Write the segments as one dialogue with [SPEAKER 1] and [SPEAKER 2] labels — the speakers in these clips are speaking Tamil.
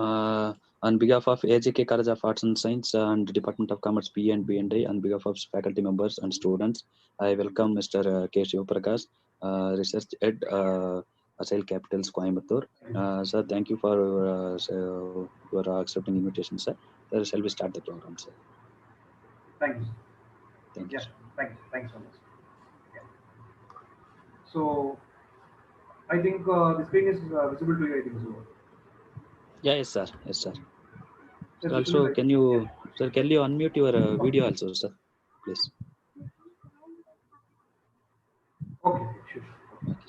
[SPEAKER 1] On behalf of AJK College of Arts and Science and Department of Commerce PE and B&A, on behalf of faculty members and students, I welcome Mr. K. Shivaprakash, Research Head, Asail Capitals, Coimbatore. Sir, thank you for accepting invitation, sir. Sir, shall we start the program, sir?
[SPEAKER 2] Thank you.
[SPEAKER 1] Thank you.
[SPEAKER 2] Yeah, thanks so much. Yeah. So, I think the screen is visible to you, I think so.
[SPEAKER 1] Yeah, yes, sir. Yes, sir.
[SPEAKER 2] Yes,
[SPEAKER 1] Also,
[SPEAKER 2] right.
[SPEAKER 1] can you unmute your video also, sir, please?
[SPEAKER 2] Okay, sure.
[SPEAKER 1] Okay.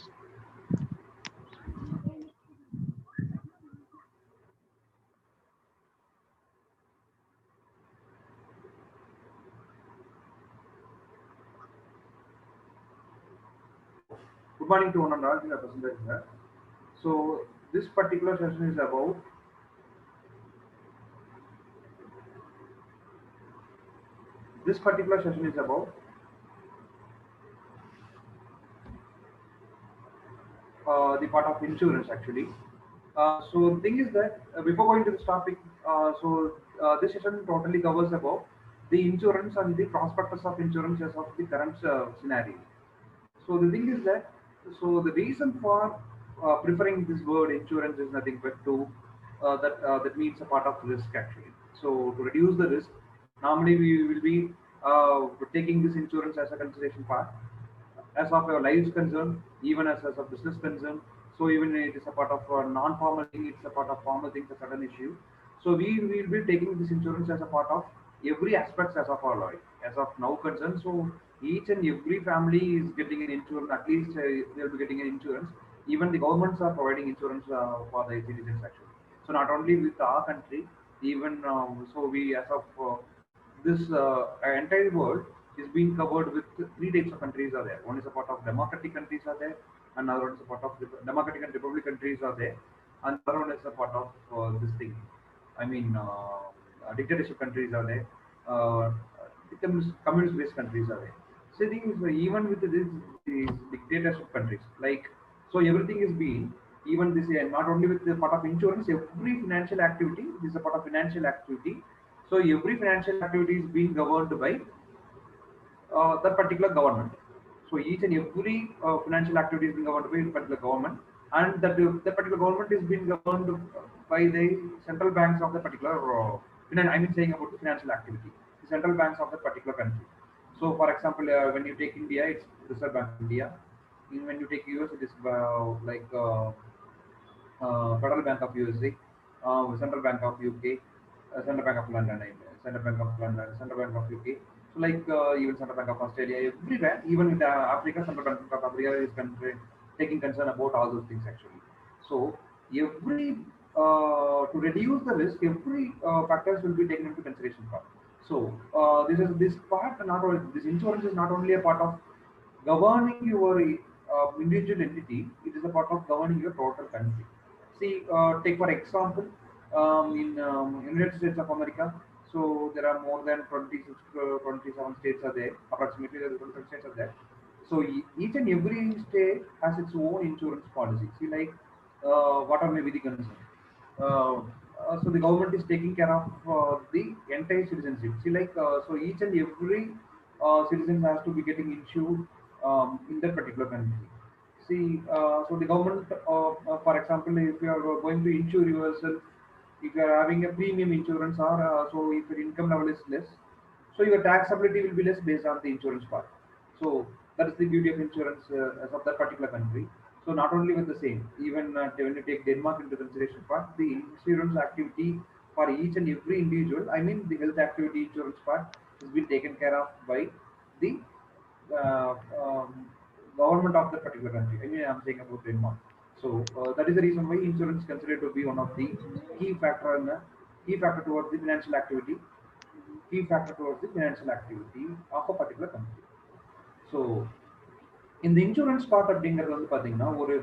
[SPEAKER 2] Good morning to one and all. So, this particular session is about the part of insurance actually. So the thing is that before going to this topic, this session totally covers about the insurance and the prospectus of insurance as of the current scenario. So the thing is that, so the reason for preferring this word insurance is nothing but to that means a part of risk actually. So to reduce the risk, normally we will be taking this insurance as a consideration part as of your life is concerned, even as a business concern. So even it is a part of a non-formal thing, it's a part of formal things, a certain issue. So we will be taking this insurance as a part of every aspect as of our life, as of now concerned. So each and every family is getting an insurance, at least they'll be getting an insurance. Even the governments are providing insurance for the citizens actually. So not only with our country, even so we as of this entire world is being covered with three types of countries are there. One is a part of democratic countries are there, another one is a part of democratic and republic countries are there, and another one is a part of this thing. I mean, dictatorship countries are there, communist-based countries are there. So thing is, even with these dictatorship countries, like so everything is being even this not only with the part of insurance, every financial activity is a part of financial activity. So every financial activity is being governed by that particular government. So each and every financial activity is being governed by a particular government, and that particular government is being governed by the central banks of the particular. I mean, saying about the financial activity, the central banks of that particular country. So, for example, when you take India, it's Reserve Bank of India. When you take US, it is Federal Bank of USA, Central Bank of UK, Central Bank of London, Central Bank of London, Central Bank of UK. So like even Central Bank of Australia, everywhere, even with Africa, Central Bank of Africa is taking concern about all those things actually. So every to reduce the risk, every factors will be taken into consideration part. So this part, not only this insurance is not only a part of governing your individual entity, it is a part of governing your total country. See, take for example, in United States of America, so there are more than 26, 27 states are there, approximately there are 27 states are there. So each and every state has its own insurance policy. See, like whatever may be the concern. So the government is taking care of the entire citizenship. See, like so each and every citizen has to be getting insured in that particular country. See, so the government, for example, if you are going to insure yourself, if you are having a premium insurance, or so if your income level is less, so your taxability will be less based on the insurance part. So that is the beauty of insurance as of that particular country. So not only with the same, even when you take Denmark into consideration part, the insurance activity for each and every individual, I mean the health activity insurance part, has been taken care of by the uh, um, government of that particular country. I mean, I'm saying about Denmark. So that is the reason why insurance is considered to be one of the key factor towards the financial activity, key factor towards the financial activity of a particular country. So இந்த இன்சூரன்ஸ் பார்ட் அப்படிங்கிறது வந்து பார்த்தீங்கன்னா ஒரு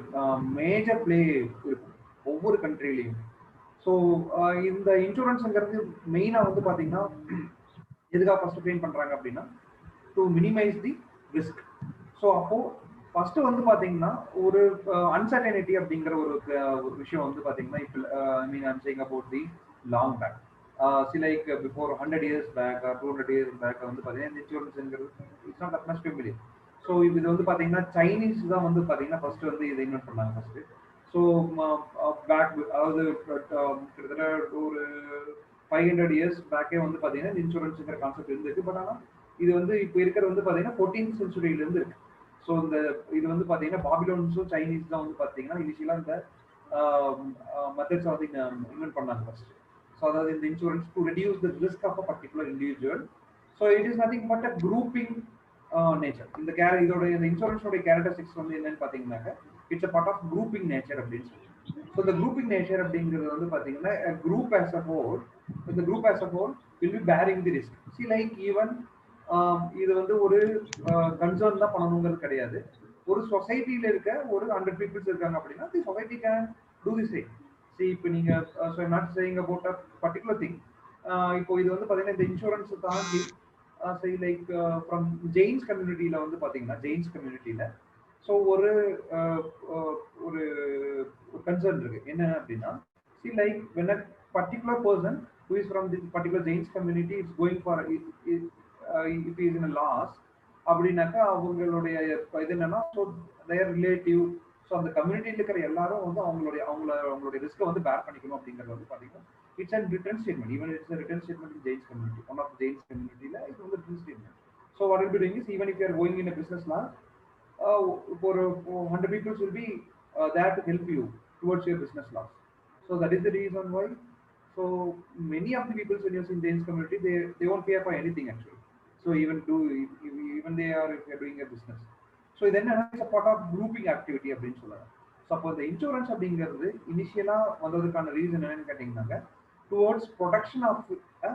[SPEAKER 2] மேஜர் பிளே இருக்கும் ஒவ்வொரு கண்ட்ரிலையும். ஸோ இந்த இன்சூரன்ஸுங்கிறது மெயினாக வந்து பார்த்தீங்கன்னா எதுக்காக ஃபர்ஸ்ட் க்ளைம் பண்ணுறாங்க அப்படின்னா to minimize the risk. So அப்போது ஃபர்ஸ்ட் வந்து பாத்தீங்கன்னா ஒரு அன்சர்டனிட்டி அப்படிங்கிற ஒரு விஷயம் வந்து பாத்தீங்கன்னா இப்போ I mean I'm saying about the long back like before 100 years back 200 years back வந்து பாத்தீங்கன்னா இந்த இன்சூரன்ஸ்ங்கிறது it's not that much familiar. So இது வந்து பாத்தீங்கன்னா சைனீஸ் தான் வந்து பாத்தீங்கன்னா ஃபர்ஸ்ட் வந்து இதை இன்வென்ட் பண்ணாங்க ஃபர்ஸ்ட். ஸோ பேக் அதாவது கிட்டத்தட்ட ஒரு 500 இயர்ஸ் பேக்கே வந்து பாத்தீங்கன்னா இன்சூரன்ஸ்ங்கிற கான்செப்ட் இருந்துருக்கு. பட் ஆனால் இது வந்து இப்போ இருக்கிறது வந்து பாத்தீங்கன்னா 14th சென்ச்சுரியில இருந்து இருக்கு. ஸோ இந்த இது வந்து பாத்தீங்கன்னா பாபிலோன்ஸும் சைனீஸ் தான் வந்து பாத்தீங்கன்னா இனிஷியலா இந்த மெத்தட்ஸ் வந்து இன்வென்ட் பண்ணாங்க ஃபர்ஸ்ட். ஸோ அதாவது இந்த insurance to reduce the risk of a particular individual. So it is nothing but a grouping nature. இந்த இதோட இந்த இன்சூரன்ஸோட கேரக்டரிஸ்டிக்ஸ் வந்து என்னன்னு பாத்தீங்கன்னாக்க it's a part of grouping nature அப்படின்னு சொல்லி. ஸோ இந்த குரூப்பிங் நேச்சர் அப்படிங்கிறது வந்து பாத்தீங்கன்னா குரூப் ஆஸ் அ ஹோல், இந்த group as a whole will be bearing the risk. See like even இது வந்து ஒரு கன்சர்ன் தான் பண்ணணுங்கிறது கிடையாது. ஒரு சொசைட்டில இருக்க ஒரு 100 பீப்புள்ஸ் இருக்காங்க அப்படின்னா the society can do the same. C இப்போ நீங்க not saying about a particular thing. இப்போ இது வந்து பாத்தீங்கன்னா இந்த இன்சூரன்ஸ் தாண்டி சரி லைக் ஃப்ரம் ஜெயின்ஸ் கம்யூனிட்டியில வந்து பாத்தீங்கன்னா ஜெயின்ஸ் கம்யூனிட்டியில ஸோ ஒரு ஒரு கன்சர்ன் இருக்கு என்ன அப்படின்னா see like when a particular person who is from this particular Jains community is going for if he is in a loss அப்படின்னாக்கா அவங்களுடைய இது என்னன்னா ஸோ தேர் ரிலேட்டிவ் ஸோ அந்த கம்யூனிட்டியில் இருக்கிற எல்லாரும் வந்து அவங்களுடைய ரிஸ்க்கை வந்து பேர் பண்ணிக்கணும் அப்படிங்கிறது வந்து பார்த்தீங்கன்னா it's and return statement. Even it's return statement in Jains community, one of Jains கம்யூனிட்டியில் இது வந்து return statement. So what will be doing is even if you are going in a பிஸ்னஸ்னா ஒரு 100 peoples will be there to help you towards your business loss. So that is the reason why. So many of the people in your Jains community, they won't pay for anything actually. So even they are if they are doing a business. So then it's a part of grouping activity அப்படின்னு சொல்லலாம். ஸோ அப்போ இந்த இன்சூரன்ஸ் அப்படிங்கிறது இனிஷியலாக வந்ததுக்கான ரீசன் என்னன்னு கேட்டிங்கன்னாங்க towards protection of a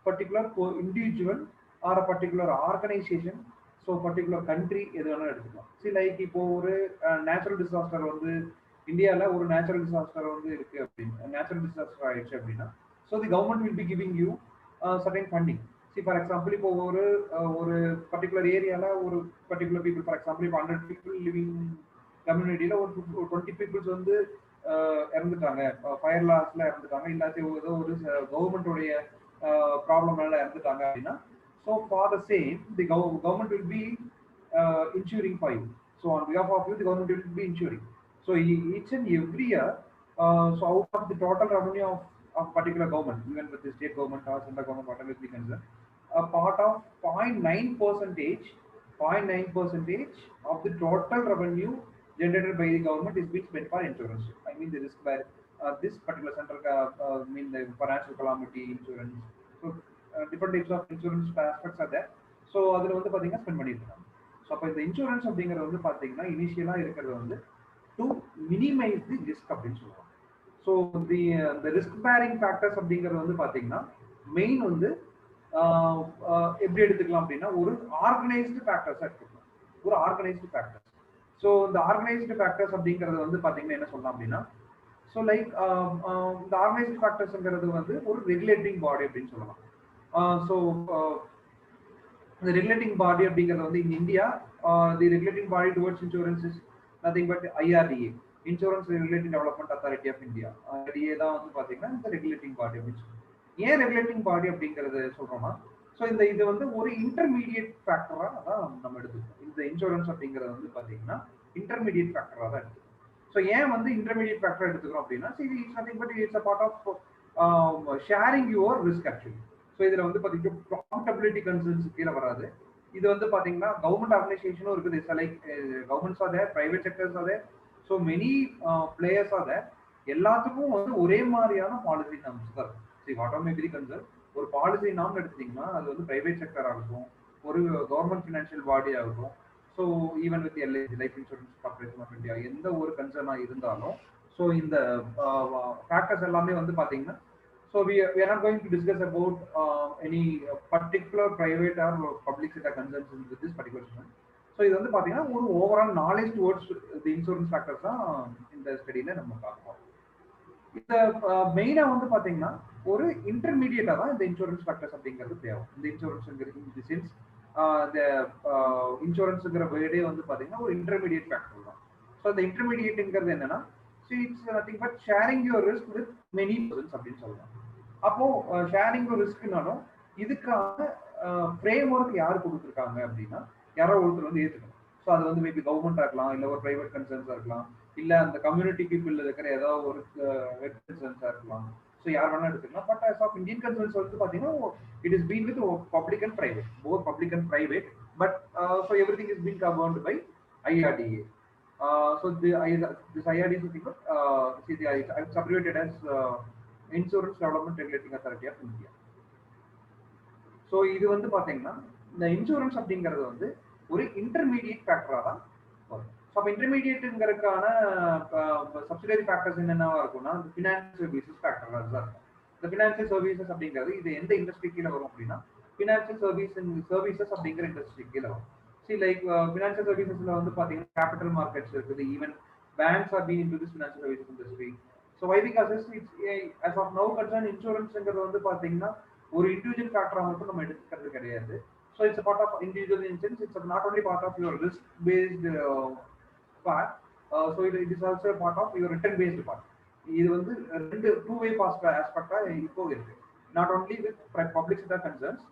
[SPEAKER 2] particular individual or a particular organisation. So particular country எது வேணாலும் எடுத்துக்கலாம். சி லைக் இப்போ ஒரு நேச்சுரல் டிசாஸ்டர் வந்து இந்தியாவில் ஒரு நேச்சுரல் டிசாஸ்டர் வந்து இருக்கு அப்படின்னு நேச்சுரல் டிசாஸ்டர் ஆயிடுச்சு அப்படின்னா so the government will be giving you certain funding. C for example இப்போ ஒரு பர்டிகுலர் ஏரியாவில் ஒரு பர்டிகுலர் பீப்புள் ஃபார் எக்ஸாம்பிள் இப்போ 100 பீப்புள் லிவிங் கம்யூனிட்டியில் ஒரு 20 பீப்புள்ஸ் வந்து இறந்துட்டாங்க, ஃபயர் லாஸ்ல இறந்துட்டாங்க, இல்லாட்டி ஏதோ ஒரு கவர்மெண்டோடைய ப்ராப்ளம்னால இறந்துட்டாங்க அப்படின்னா so for the same the government will be insuring for you. So on behalf of you, the government will be insuring. So each and every year, so out of the total revenue of particular government, even with the state government or central government, whatever it be concerned, a part of 0.9% of the total revenue generated by the government is being spent for insurance. I mean the risk by this particular central, mean the financial calamity insurance. So different types of insurance aspects are there. So அதில் வந்து பார்த்தீங்கன்னா ஸ்பெண்ட் பண்ணிட்டு இருக்காங்க. ஸோ அப்போ இந்த இன்சூரன்ஸ் அப்படிங்கிறது வந்து பார்த்தீங்கன்னா இனிஷியலாக இருக்கிறது வந்து டு மினிமைஸ் தி ரிஸ்க் அப்படின்னு சொல்லுவாங்க. ஸோ இந்த ரிஸ்க் பேரிங் ஃபேக்டர்ஸ் அப்படிங்கிறது வந்து பார்த்தீங்கன்னா மெயின் வந்து எப்படி எடுத்துக்கலாம் அப்படின்னா ஒரு ஆர்கனைஸ்டு ஃபேக்டர்ஸாக எடுத்துக்கலாம். ஒரு ஆர்கனைஸ்டு ஃபேக்டர்ஸ். ஸோ இந்த ஆர்கனைஸ்டு ஃபேக்டர்ஸ் அப்படிங்கிறது வந்து பார்த்தீங்கன்னா என்ன சொல்லலாம் அப்படின்னா ஸோ லைக் இந்த ஆர்கனைஸ்டு ஃபேக்டர்ஸ்ங்கிறது வந்து ஒரு ரெகுலேட்டிங் பாடி அப்படின்னு சொல்லலாம். ஸோ the regulating body அப்படிங்கிறது வந்து in India, the regulating body towards insurance is nothing but IRDA, Insurance Regulating Development Authority of India. IRDA தான் வந்து பாத்தீங்கன்னா இந்த regulating body அப்படின்னு சொல்லுவோம். ஏன் regulating body அப்படிங்கிறது சொல்றோம்னா ஸோ இது வந்து ஒரு இன்டர்மீடியட் ஃபேக்டரா தான் நம்ம எடுத்துக்கணும். இந்த இன்சூரன்ஸ் அப்படிங்கிறது வந்து பாத்தீங்கன்னா இன்டர்மீடியட் ஃபேக்டரா தான் எடுத்துக்கணும். ஸோ ஏன் வந்து இன்டர்மீடியட் ஃபேக்டர் எடுத்துக்கிறோம் அப்படின்னா it's nothing but it's a part of sharing your risk actually. So இதில் வந்து பார்த்தீங்கன்னா ப்ராஃபிட்டபிலிட்டி கன்சர்ன்ஸ் கீழே வராது. இது வந்து பார்த்தீங்கன்னா கவர்மெண்ட் ஆர்கனைசேஷனும் இருக்குது. Like governments are there, private sectors are there, so many players are there. எல்லாத்துக்கும் வந்து ஒரே மாதிரியான பாலிசி நாம்ஸ் தான் இருக்கும். சரி what are may be concern ஒரு பாலிசி நாம் எடுத்தீங்கன்னா அது வந்து பிரைவேட் செக்டர் ஆகட்டும், ஒரு கவர்மெண்ட் ஃபினான்ஷியல் பாடி ஆகட்டும், so even with LIC life insurance corporation of India எந்த ஒரு கன்சர்னாக இருந்தாலும் ஸோ இந்த ஃபேக்டர்ஸ் எல்லாமே வந்து பார்த்தீங்கன்னா so we are not going to discuss about any particular private or public sector concerns with this particular session. So இது வந்து பாத்தீங்கன்னா ஒரு overall knowledge towards the insurance factors தான் இந்த ஸ்டடியில நம்ம பார்ப்போம். இந்த மெயினா வந்து பாத்தீங்கன்னா ஒரு இன்டர்மீடியேட்டா தான் இந்த இன்சூரன்ஸ் ஃபேக்டர்ஸ் அப்படிங்கிறது தேவை. இந்த இன்சூரன்ஸ்ங்கிறது இன் தி சென்ஸ் இந்த இன்சூரன்ஸுங்கிற வேர்டே வந்து பார்த்தீங்கன்னா ஒரு இன்டர்மீடியட் ஃபேக்டர் தான். ஸோ அந்த இன்டர்மீடியேட்டுங்கிறது என்னன்னா, it's nothing but sharing your risk with many persons அப்படின்னு சொல்லலாம். அப்போ ஷேரிங் யுவர் ரிஸ்க்னாலும் இதுக்கான ஃப்ரேம் ஒர்க் யார் கொடுத்துருக்காங்க அப்படின்னா யாரோ ஒருத்தர் வந்து ஏற்றுக்கணும். ஸோ அது வந்து மேபி கவர்மெண்ட்டாக இருக்கலாம், இல்லை ஒரு ப்ரைவேட் கன்சர்ன்ஸாக இருக்கலாம், இல்லை அந்த கம்யூனிட்டி பீப்புள் இருக்கிற ஏதாவது ஒரு வெப் கன்சர்ன்ஸாக இருக்கலாம். ஸோ யார் வேணா எடுத்துக்கலாம். But as of Indian concerns வந்து பார்த்தீங்கன்னா it is been with public and private, both public and private, but so every thing is been governed by IRDA. So this IRDA is nothing but it's abbreviated as Insurance Development Regulating Authority of India. So இது வந்து பார்த்தீங்கன்னா இந்த இன்சூரன்ஸ் அப்படிங்கிறது வந்து ஒரு இன்டர்மீடியட் ஃபேக்டராக தான் வரும். ஸோ அப்போ இன்டர்மீடியட்டுங்கிறதுக்கான சப்சிடரி ஃபேக்டர்ஸ் என்னென்னவா இருக்கும்னா இந்த ஃபினான்சியல் சர்வீசஸ் ஃபேக்டராக தான் இருக்கும். இந்த ஃபினான்சியல் சர்வீசஸ் அப்படிங்கிறது இது எந்த இண்டஸ்ட்ரி கீழே வரும் அப்படின்னா ஃபினான்சியல் சர்வீசஸ் அப்படிங்கிற இண்டஸ்ட்ரி கீழே வரும். சி லைக் ஃபினான்சியல் சர்வீசஸ்ல வந்து பார்த்தீங்கன்னா கேபிட்டல் மார்க்கெட்ஸ் இருக்குது, even banks are been into this financial services industry. So why because as of now concern இன்சூரன்ஸ்ங்கிறது வந்து பார்த்தீங்கன்னா ஒரு இண்டிவிஜுவல் ஃபேக்டரா மட்டும் நம்ம எடுத்துக்கிறது கிடையாது. So it's part of individual insurance, it's not only part of your risk based part, so it is also part of your return based part. இது வந்து ரெண்டு டூ-வே ஆஸ்பெக்டா இப்போ இருக்கு. Not only with public sector concerns,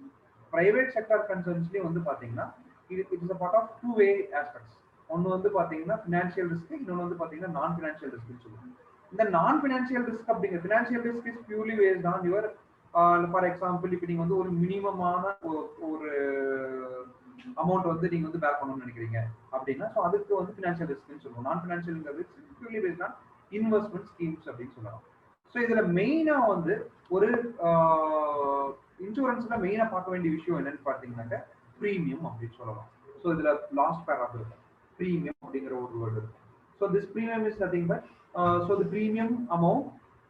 [SPEAKER 2] private sector கன்சர்ன்ஸ்லயும் வந்து பாத்தீங்கன்னா it is part of two way aspects. ஒன்னு வந்து பாத்தீங்கன்னா ஃபினான்ஷியல் ரிஸ்க், இன்னொன்று வந்து பாத்தீங்கன்னா நான் ஃபினான்ஷியல் ரிஸ்க்னு சொல்லுவாங்க. இந்த நான் ஃபினான்ஷியல் ரிஸ்க் அப்படிங்கிற financial risk is purely based on your for example இப்போ நீங்க வந்து ஒரு மினிமமான ஒரு அமௌண்ட் வந்து நீங்க வந்து பேக் பண்ணணும்னு நினைக்கிறீங்க அப்படின்னா ஸோ அதுக்கு வந்து ஃபினான்ஷியல் ரிஸ்க்னு சொல்லுவோம். நான் ஃபினான்ஷியல்ங்கிறது purely based on investment schemes அப்படின்னு சொல்லலாம். ஸோ இதுல மெயினா வந்து ஒரு இன்சூரன்ஸ்ல மெயினா பார்க்க வேண்டிய விஷயம் என்னன்னு பார்த்தீங்கன்னாக்க ப்ரீமியம் அப்படின்னு சொல்லலாம். ஸோ இதுல லாஸ்ட் பேராக இருக்கும் ப்ரீமியம் அப்படிங்கிற ஒரு வேர்டு இருக்கும். So this premium is nothing but so the premium amount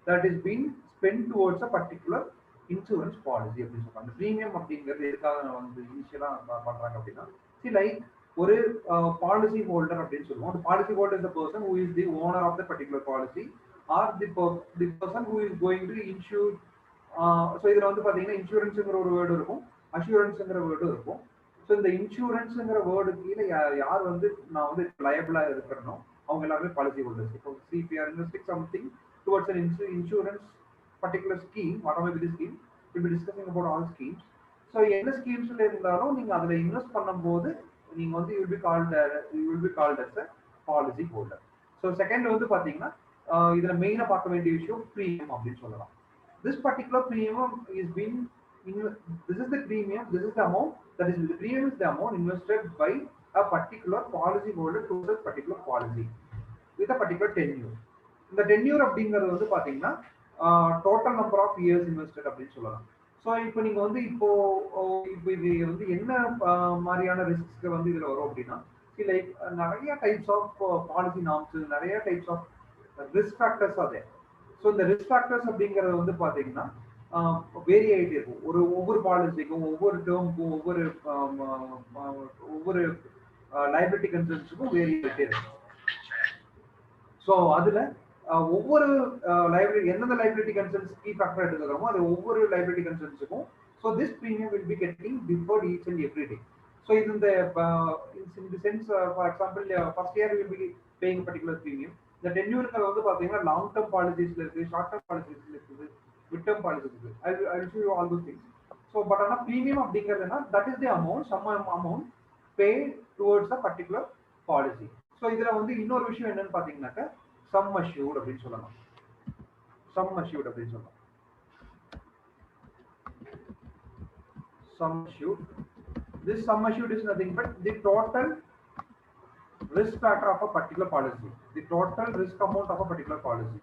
[SPEAKER 2] that is been spend towards a particular insurance policy அப்படின்னு சொல்றாங்க. ப்ரீமியம் அப்படிங்கிறது எதுக்காக வந்து இனிஷியலா பண்றாங்க அப்படின்னா லைக் ஒரு பாலிசி ஹோல்டர் அப்படின்னு சொல்லுவோம். அந்த policy holder is the person who is the owner of the particular policy or the person who is going to insure. So இதுல வந்து பாத்தீங்கன்னா இன்சூரன்ஸுங்கிற ஒரு வேர்டு இருக்கும், அஷூரன்ஸுங்கிற வேர்டு இருக்கும். ஸோ இந்த இன்சூரன்ஸுங்கிற வேர்டு கீழே யார் வந்து நான் வந்து லயபிளா இருக்கிறனோ அவங்க எல்லாருமே பாலிசி ஹோல்டர்ஸ். இப்போ CPR investing something towards an insurance particular scheme, whatever be the scheme, we'll be discussing about all schemes. So எந்த ஸ்கீம்ஸ்ல இருந்தாலும் நீங்க அதுல இன்வெஸ்ட் பண்ணும்போது நீங்க வந்து you will be called as a policy holder. So second வந்து பாத்தீங்கன்னா இதுல மெயினா பார்க்க வேண்டிய விஷயம் பிரீமியம் அப்படின்னு சொல்லலாம். This particular premium is being this is the premium, this is the amount, that is the premium is the amount invested by a particular policy holder to a particular policy with a particular tenure. இந்த டென்யூர் அப்படிங்கிறது வந்து பாத்தீங்கன்னா total number of years invested அப்படின்னு சொல்லலாம். ஸோ இப்போ நீங்க வந்து இப்போ இது வந்து என்ன மாதிரியான ரிஸ்க்கு வந்து இதுல வரும் அப்படின்னா லைக் நிறைய டைப்ஸ் ஆஃப் பாலிசி நார்ம்ஸ், நிறைய டைப்ஸ் ஆஃப் ரிஸ்க் ஃபேக்டர்ஸ் அதே. ஸோ இந்த ரிஸ்க் ஃபேக்டர்ஸ் அப்படிங்கிறது வந்து பாத்தீங்கன்னா வேரி ஆகிட்டே இருக்கும். ஒவ்வொரு பாலிசிக்கும், ஒவ்வொரு டேர்முக்கும், ஒவ்வொரு லைபிலிட்டி கன்சர்ன்ஸுக்கும் வேரி ஆகிட்டே இருக்கும். ஸோ அதுல ஒவ்வொரு லைபிலிட்டி எந்தெந்த லைபிலிட்டி கன்சர்ன்ஸ் கீ ஃபேக்டர் எடுத்துக்கிறோமோ அது ஒவ்வொரு லைபிலிட்டி கன்சர்ன்ஸுக்கும் so this premium will be getting deferred each and every day. So இது இந்த sense for example first year will be paying particular premium. இந்த டென்யூருக்கு வந்து பார்த்தீங்கன்னா லாங் டேர்ம் பாலிசிஸ்ல இருக்கு, ஷார்ட் டேர்ம் பாலிசிஸ்ல இருக்குது, மிட் டேர்ம் பாலிசிஸ் இருக்கு. I will show you all those things. So but ஆனால் ப்ரீமியம் அப்படிங்கிறதுனா that is the amount, some amount paid towards a particular policy. So இதுல வந்து இன்னொரு விஷயம் என்னன்னு பார்த்தீங்கன்னாக்கா sum assured அப்படின்னு சொல்லலாம். sum assured அப்படின்னு சொல்லலாம். sum assured, this sum assured is nothing but the total risk factor of a particular policy, the total risk amount of a particular policy.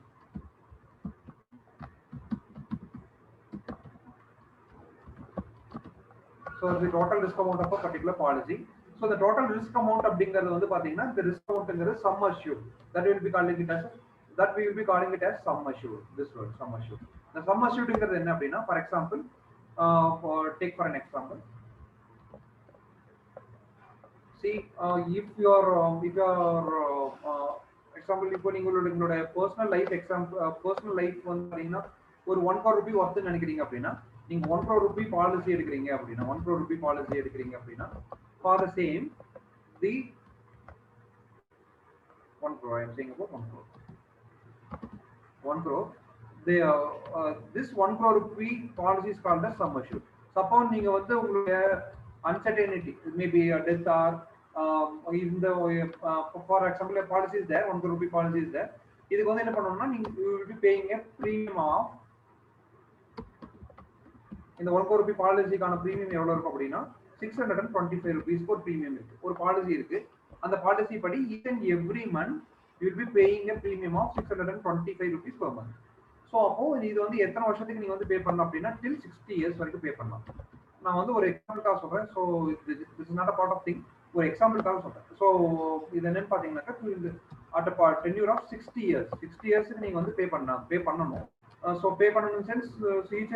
[SPEAKER 2] So the total risk amount of a particular policy. So the total risk amount அப்படிங்கிறது வந்து பாத்தீங்கன்னா the risk amountங்கிறது sum assured, that we will be calling it as sum assured. This word sum assured. The sum assuredங்கிறது என்ன அப்படின்னா for example take for an example, see if your example இப்போ நீங்களோட personal life வந்து பாத்தீங்கன்னா ஒரு 1 crore rupee worth நினைக்கிறீங்க அப்படின்னா நீங்க 1 crore rupee பாலிசி எடுக்கிறீங்க அப்படின்னா 1 crore rupee பாலிசி எடுக்கிறீங்க அப்படின்னா for the same the 1 crore I am saying about 1 crore they this 1 crore rupee policy is called as sum assured. Suppose நீங்க வந்து உங்களுடைய uncertainty maybe a death or in the for example a policy is there 1 crore rupee policy is there இதுக்கு வந்து என்ன பண்ணனும்னா நீங்க you will be paying a premium of இந்த 1 crore rupee பாலிசிக்கான பிரீமியம் எவ்வளவு இருக்கும் அப்படினா 625 rupees ஒரு பிரீமியம் இருக்கு ஒரு பாலிசி இருக்கு அந்த பாலிசி படி each and every month you will be paying a premium of 625 rupees per month. So அப்போ இது வந்து எத்தனை வருஷத்துக்கு நீங்க வந்து பே பண்ணலாம் அப்படினா till 60 years வரைக்கும் பே பண்ணலாம். நான் வந்து ஒரு எக்ஸாம்பிளுக்காக சொல்றேன். So this is not a part of thing. ஒரு எக்ஸாம்பிளுக்காக சொல்றேன். So இது என்னன்னு பாத்தீங்கன்னா at a tenure of 60 years 60 yearsக்கு நீங்க வந்து பே பண்ணணும். So pay பண்ணணும் in sense so each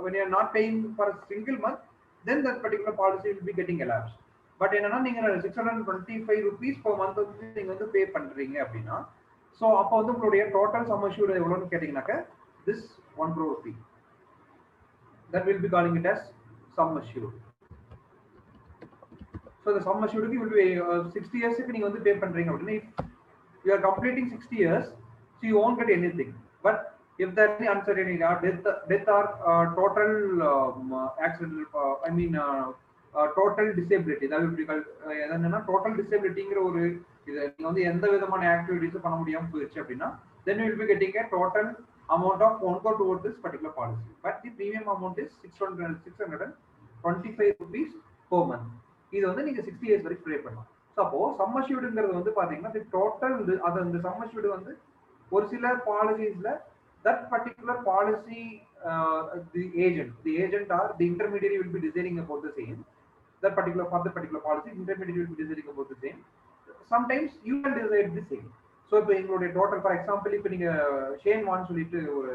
[SPEAKER 2] when you are not paying for a single month then that particular policy will be getting elapsed. But என்னன்னா நீங்க 625 rupees per month வந்து நீங்க வந்து பே பண்றீங்க அப்படினா சோ அப்ப வந்து உங்களுடைய டோட்டல் சம் அஷ்யூர்ட் எவ்வளவுன்னு கேட்டிங்கனாக்க this 1 crore rupee that will be calling it as sum assured. So the sum assured will be 60 years க்கு நீங்க வந்து பே பண்றீங்க அப்படினா if you are completing 60 years so you won't get anything. But if there is any uncertainty or death or total accidental I mean total disability that will be called என்னன்னா total disabilityங்கிற ஒரு இது நீங்க வந்து எந்த விதமான ஆக்டிவிட்டீஸ் பண்ண முடியாம போயிடுச்சு அப்படினா then you will be getting a total amount of 1 crore towards this particular policy but the premium amount is 625 rupees per month. இது வந்து நீங்க 60 years வரைக்கும் பே பண்ணலாம். அப்போ sum assuredங்கிறது வந்து பாத்தீங்கன்னா the total அந்த sum assured வந்து ஒரு சில பாலிசிஸ்ல that particular policy the agent or the intermediary will be deciding about the same that particular for the particular policy intermediary will be deciding about the same. Sometimes you can decide the same. So இப்போ எங்களுடைய டோட்டல் ஃபார் எக்ஸாம்பிள் இப்போ நீங்க ஷேன் வான் சொல்லிட்டு ஒரு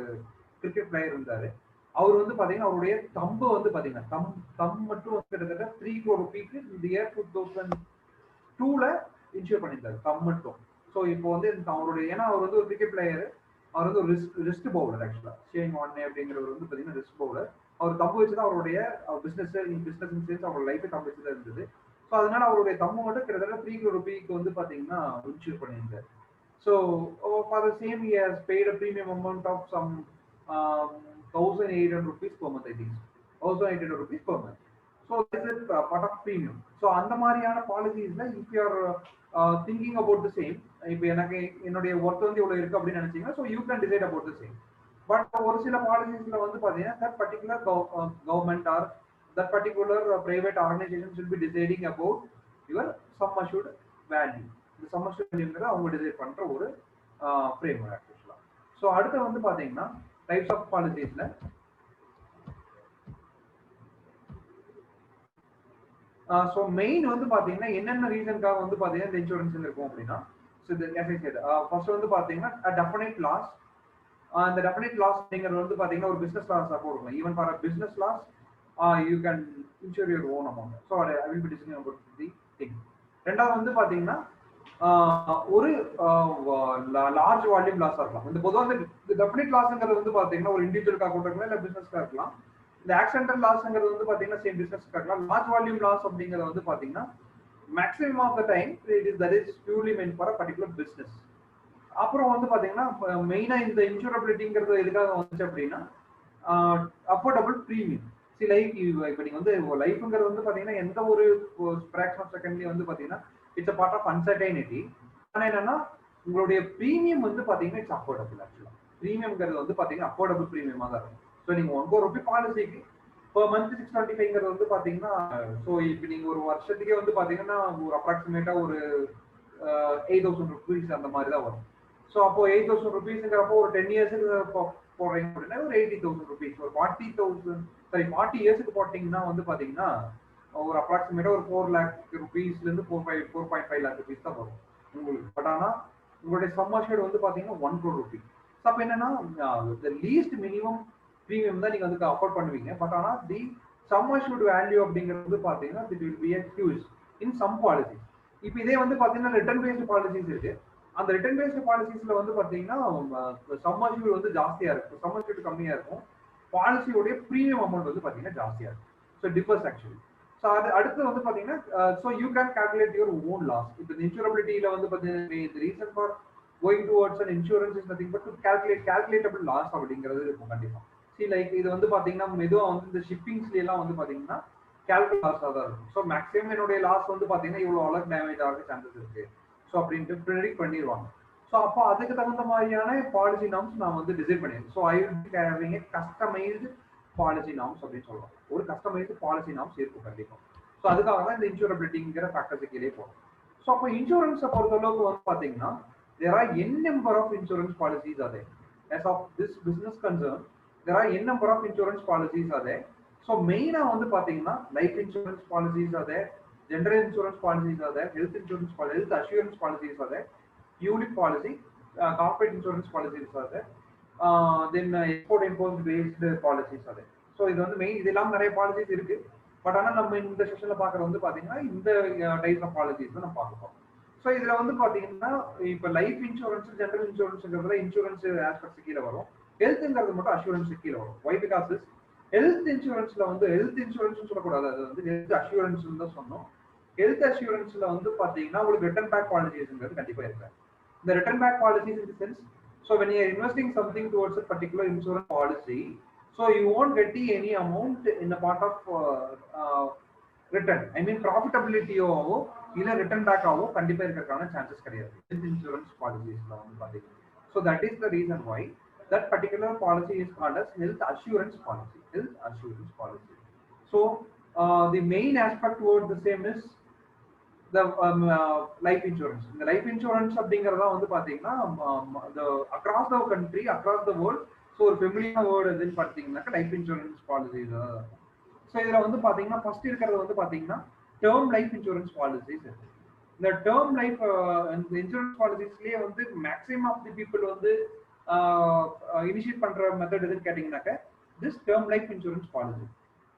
[SPEAKER 2] கிரிக்கெட் பிளேயர் இருந்தாரு. அவர் வந்து பாத்தீங்கன்னா அவருடைய தம்பு வந்து பாத்தீங்கன்னா தம் மட்டும் கிட்டத்தட்ட 3 crore rupees இந்த இயர் 2002ல இன்சூர் பண்ணிருந்தாரு தம் மட்டும். ஸோ இப்போ வந்து அவருடைய ஏன்னா அவர் வந்து ஒரு கிரிக்கெட் பிளேயர் அவர் வந்து ஒரு ரிஸ்ட் பவுலர் ஆக்சுவலா ஷேன் வான் அப்படிங்கிறவர் வந்து பாத்தீங்கன்னா ரிஸ்ட் பவுலர். அவர் தம்பு வச்சுதான் அவருடைய பிசினஸ் இன்சூரன்ஸ் அவரோட லைஃபே தம்பு வச்சுதான் இருந்தது. ஸோ அதனால அவருடைய தம்பு மட்டும் கிட்டத்தட்ட 3 crore rupees வந்து பாத்தீங்கன்னா இன்சூர் பண்ணியிருந்தாரு. So for the same he has paid a premium amount of some 1800 rupees per month I think 1800 rupees per month. So this is part of premium. So அந்த மாதிரியான பாலிசிஸ்ல if you are thinking about the same இப்போ எனக்கு என்னுடைய ஒர்த் வந்து இவ்வளவு இருக்கு அப்படின்னு நினைச்சீங்கன்னா so you can decide about the same. But ஒரு சில பாலிசிஸ்ல வந்து பாத்தீங்கன்னா that particular government or that particular private organizations will be deciding about your sum assured value. இந்த sum assured valueங்கறது அவங்க டிசைட் பண்ற ஒரு framework ஆக்சுவலா. சோ அடுத்து வந்து பாத்தீங்கன்னா டைப்ஸ் ஆஃப் பாலிசிஸ்ல சோ மெயின் வந்து பாத்தீங்கன்னா என்னென்ன ரீசன்காக வந்து பாத்தீங்கன்னா இந்த இன்சூரன்ஸ் இருக்கும் அப்படின்னா so the as I said first வந்து பாத்தீங்கன்னா a definite loss அந்த definite loss அப்படிங்கிறது வந்து பாத்தீங்கன்னா ஒரு business loss ஆக இருக்கும். even for a business loss you can insure your own amount. So I will be discussing about the thing. ரெண்டாவது வந்து பாத்தீங்கன்னா ஒரு லார்ஜ் வால்யூம் லாஸ் இருக்கலாம். இந்த பொதுவாக இந்த டெஃபினிட் லாஸ்ங்கிறது வந்து பாத்தீங்கன்னா ஒரு இண்டிவிஜுவலுக்காக கூட இருக்கலாம் இல்ல பிசினஸ்க்காக இருக்கலாம். இந்த ஆக்சிடென்டல் லாஸ்ங்கிறது வந்து பாத்தீங்கன்னா சேம் பிசினஸ்க்காக இருக்கலாம். லார்ஜ் வால்யூம் லாஸ் அப்படிங்கிறது வந்து பாத்தீங்கன்னா maximum of the time that is purely meant for a particular business. அப்புறம் வந்து பாத்தீங்கன்னா மெயினா இந்த இன்சூரபிலிட்டிங்கிறது எதுக்காக வந்துச்சு அப்படின்னா அஃபோர்டபுள் பிரீமியம். லைஃப் இப்போ நீங்க வந்து லைஃப்ங்கிறது வந்து பாத்தீங்கன்னா எந்த ஒரு ஃபிராக்ஷன் ஆஃப் செகண்ட்லயும் வந்து பாத்தீங்கன்னா it's a part of uncertainty. ஆனா என்னன்னா உங்களுடைய பிரீமியம் வந்து பாத்தீங்கன்னா இட்ஸ் அஃபோர்டபுள். ஆக்சுவலா பிரீமியம்ங்கிறது வந்து பாத்தீங்கன்னா அஃபோர்டபுள் பிரீமியமா தான் இருக்கும். ஸோ நீங்க 1 crore rupee பாலிசிக்கு பெர் மந்த் 625ங்கிறது வந்து பாத்தீங்கன்னா ஸோ இப்போ நீங்க ஒரு வருஷத்துக்கே வந்து பாத்தீங்கன்னா ஒரு அப்ராக்சிமேட்டா ஒரு 8000 rupees அந்த மாதிரி தான் வரும். ஸோ அப்போ 8000 rupeesங்கிறப்போ ஒரு 10 இயர்ஸுக்கு போடுறீங்க அப்படின்னா ஒரு 80,000 rupees ஒரு 40 இயர்ஸுக்கு போட்டீங்கன்னா வந்து பாத்தீங்கன்னா ஒரு அப்ராக்சிமேட்டா ஒரு 4 lakh rupeesல இருந்து 4.5 lakh rupees தான் வரும் உங்களுக்கு. பட் ஆனா உங்களுடைய சம் அஷ்யூர்ட் வந்து பாத்தீங்கன்னா 1 crore rupees. அப்ப என்னன்னா the least minimum premium தான் நீங்க வந்து அஃபோர்ட் பண்ணுவீங்க. பட் ஆனா தி சம் அஷ்யூர்ட் வேல்யூ அப்படிங்கிறது வந்து பாத்தீங்கன்னா it will be a huge in some policies. இப்போ இதே வந்து பாத்தீங்கன்னா ரிட்டர்ன் பேஸ்ட் பாலிசிஸ் இருக்கு. அந்த ரிட்டர்ன் பேஸ்ட் பாலிசிஸ்ல வந்து பாத்தீங்கன்னா சம் அஷ்யூர்ட் வந்து ஜாஸ்தியா இருக்கும், சம் அஷ்யூர்ட் கம்மியா இருக்கும். பாலிசியோடைய ப்ரீமியம் அமௌண்ட் வந்து பாத்தீங்கன்னா ஜாஸ்தியா இருக்கு. So differs actually. ஸோ அது அடுத்து வந்து பாத்தீங்கன்னா so you can calculate your own loss. இப்போ இந்த இன்சூரபிலிட்டியில வந்து பாத்தீங்கன்னா இந்த reason for going towards and insurance is nothing but to calculatable loss அப்படிங்கிறது இருக்கும் கண்டிப்பா. சி லைக் இது வந்து பாத்தீங்கன்னா மெதுவா வந்து இந்த ஷிப்பிங்ஸ்ல எல்லாம் வந்து பாத்தீங்கன்னா கால்குலேட் லாஸாக தான் இருக்கும். ஸோ மேக்ஸிமம் என்னுடைய லாஸ் வந்து பாத்தீங்கன்னா இவ்வளோ அளவுக்கு டேமேஜ் ஆக சான்சஸ் இருக்கு ஸோ அப்படின்ட்டு ப்ரெடிக்ட் பண்ணிடுவாங்க. ஸோ அப்போ அதுக்கு தகுந்த மாதிரியான பாலிசி நார்ம்ஸ் நான் வந்து டிசைன் பண்ணிடுறேன். So I will be having A customised policy norms அப்படின்னு சொல்லுவாங்க. ஒரு கஸ்டமைஸ்டு பாலிசி நார்ம்ஸ் இருக்கும் கண்டிப்பா. ஸோ அதுக்காக தான் இந்த இன்சூரபிலிட்டிங்கிற ஃபேக்டர்ஸ் கீழே போகும். ஸோ அப்போ இன்சூரன்ஸை பொறுத்தளவுக்கு வந்து பார்த்தீங்கன்னா there are n number of insurance policies are there. As of this business concern, there are n number of insurance policies are there. So main வந்து பாத்தீங்கன்னா life insurance policies are there, general insurance policies are there, health insurance policies, health assurance policies are there, ULIP policy, corporate insurance policies are there, then export import based policies are there. So இது வந்து மெயின் இதெல்லாம் நிறைய பாலிசிஸ் இருக்கு. பட் ஆனால் நம்ம இந்த செஷன்ல பாக்குறது வந்து பாத்தீங்கன்னா இந்த டைப்ஸ் ஆஃப் பாலிசிஸ் தான் நம்ம பார்க்க. ஸோ இதுல வந்து பாத்தீங்கன்னா இப்போ லைஃப் இன்சூரன்ஸ், ஜெனரல் இன்சூரன்ஸ்ங்கிறதுல இன்சூரன்ஸ் ஆஸ்பெக்ட்ஸ் கீழே வரும், ஹெல்த்ங்கிறது மட்டும் அஷூரன்ஸ் கீழே வரும். வை பிகாஸ் ஹெல்த் இன்சூரன்ஸ்ல வந்து ஹெல்த் இன்சூரன்ஸ் சொல்லக்கூடாது, அது வந்து ஹெல்த் அஷூரன்ஸ் தான் சொன்னோம். ஹெல்த் அஷூரன்ஸ்ல வந்து பாத்தீங்கன்னா உங்களுக்கு ரிட்டர்ன் பேக் பாலிசிஸ்ங்கிறது கண்டிப்பா இருக்கு. இந்த return back policies in the sense, so when you are investing something towards a particular insurance policy, so you won't get any amount in a part of return. I mean profitability ஓவோ இல்ல ரிட்டர்ன் பேக் ஆவோ கண்டிப்பா இருக்கறதுக்கான சான்சஸ் கிடையாது ஹெல்த் இன்சூரன்ஸ் பாலிசிஸ்ல வந்து பாத்தீங்கன்னா. So that is the reason why that particular policy is called as health assurance policy. Health assurance policy. So the main aspect towards the same is the life insurance. The life insurance அப்படிங்கறத வந்து பாத்தீங்கன்னா the across the country, across the world, so ஒரு ஃபெமிலியர் வேர்ட் எதுன்னு பாத்தீங்கன்னா லைஃப் இன்சூரன்ஸ் பாலிசி தான். ஸோ இதுல வந்து பாத்தீங்கன்னா ஃபர்ஸ்ட் இருக்கிறது வந்து பாத்தீங்கன்னா டேர்ம் லைஃப் இன்சூரன்ஸ் பாலிசிஸ் இருக்கு. இந்த டேர்ம் லைஃப் இன்சூரன்ஸ் பாலிசிஸ்லயே வந்து மேக்ஸிமம் ஆஃப் தி பீப்புள் வந்து இனிஷியேட் பண்ற மெத்தட் எதுன்னு கேட்டீங்கன்னாக்க this term life insurance policy.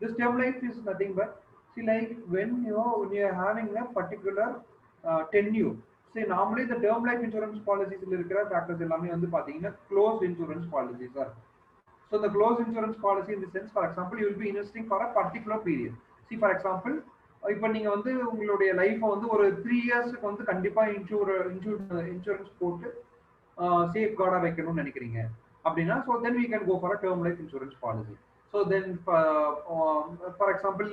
[SPEAKER 2] This term life is nothing but see like when you are having a particular tenure. See normally the term life insurance policies ல இருக்கிற ஃபேக்டர்ஸ் எல்லாமே வந்து பாத்தீங்கன்னா closed insurance policies are. So the closed insurance policy in the sense, for example, you will be investing for a particular period. See for example, இப்போ நீங்க வந்து உங்களுடைய லைஃப் வந்து ஒரு 3 இயர்ஸ்க்கு வந்து கண்டிப்பா இன்சூரன்ஸ் போட்டு சேஃப் கார்டா வைக்கணும்னு நினைக்கிறீங்க அப்படின்னா, so then we can go for a term life insurance policy. So then for example,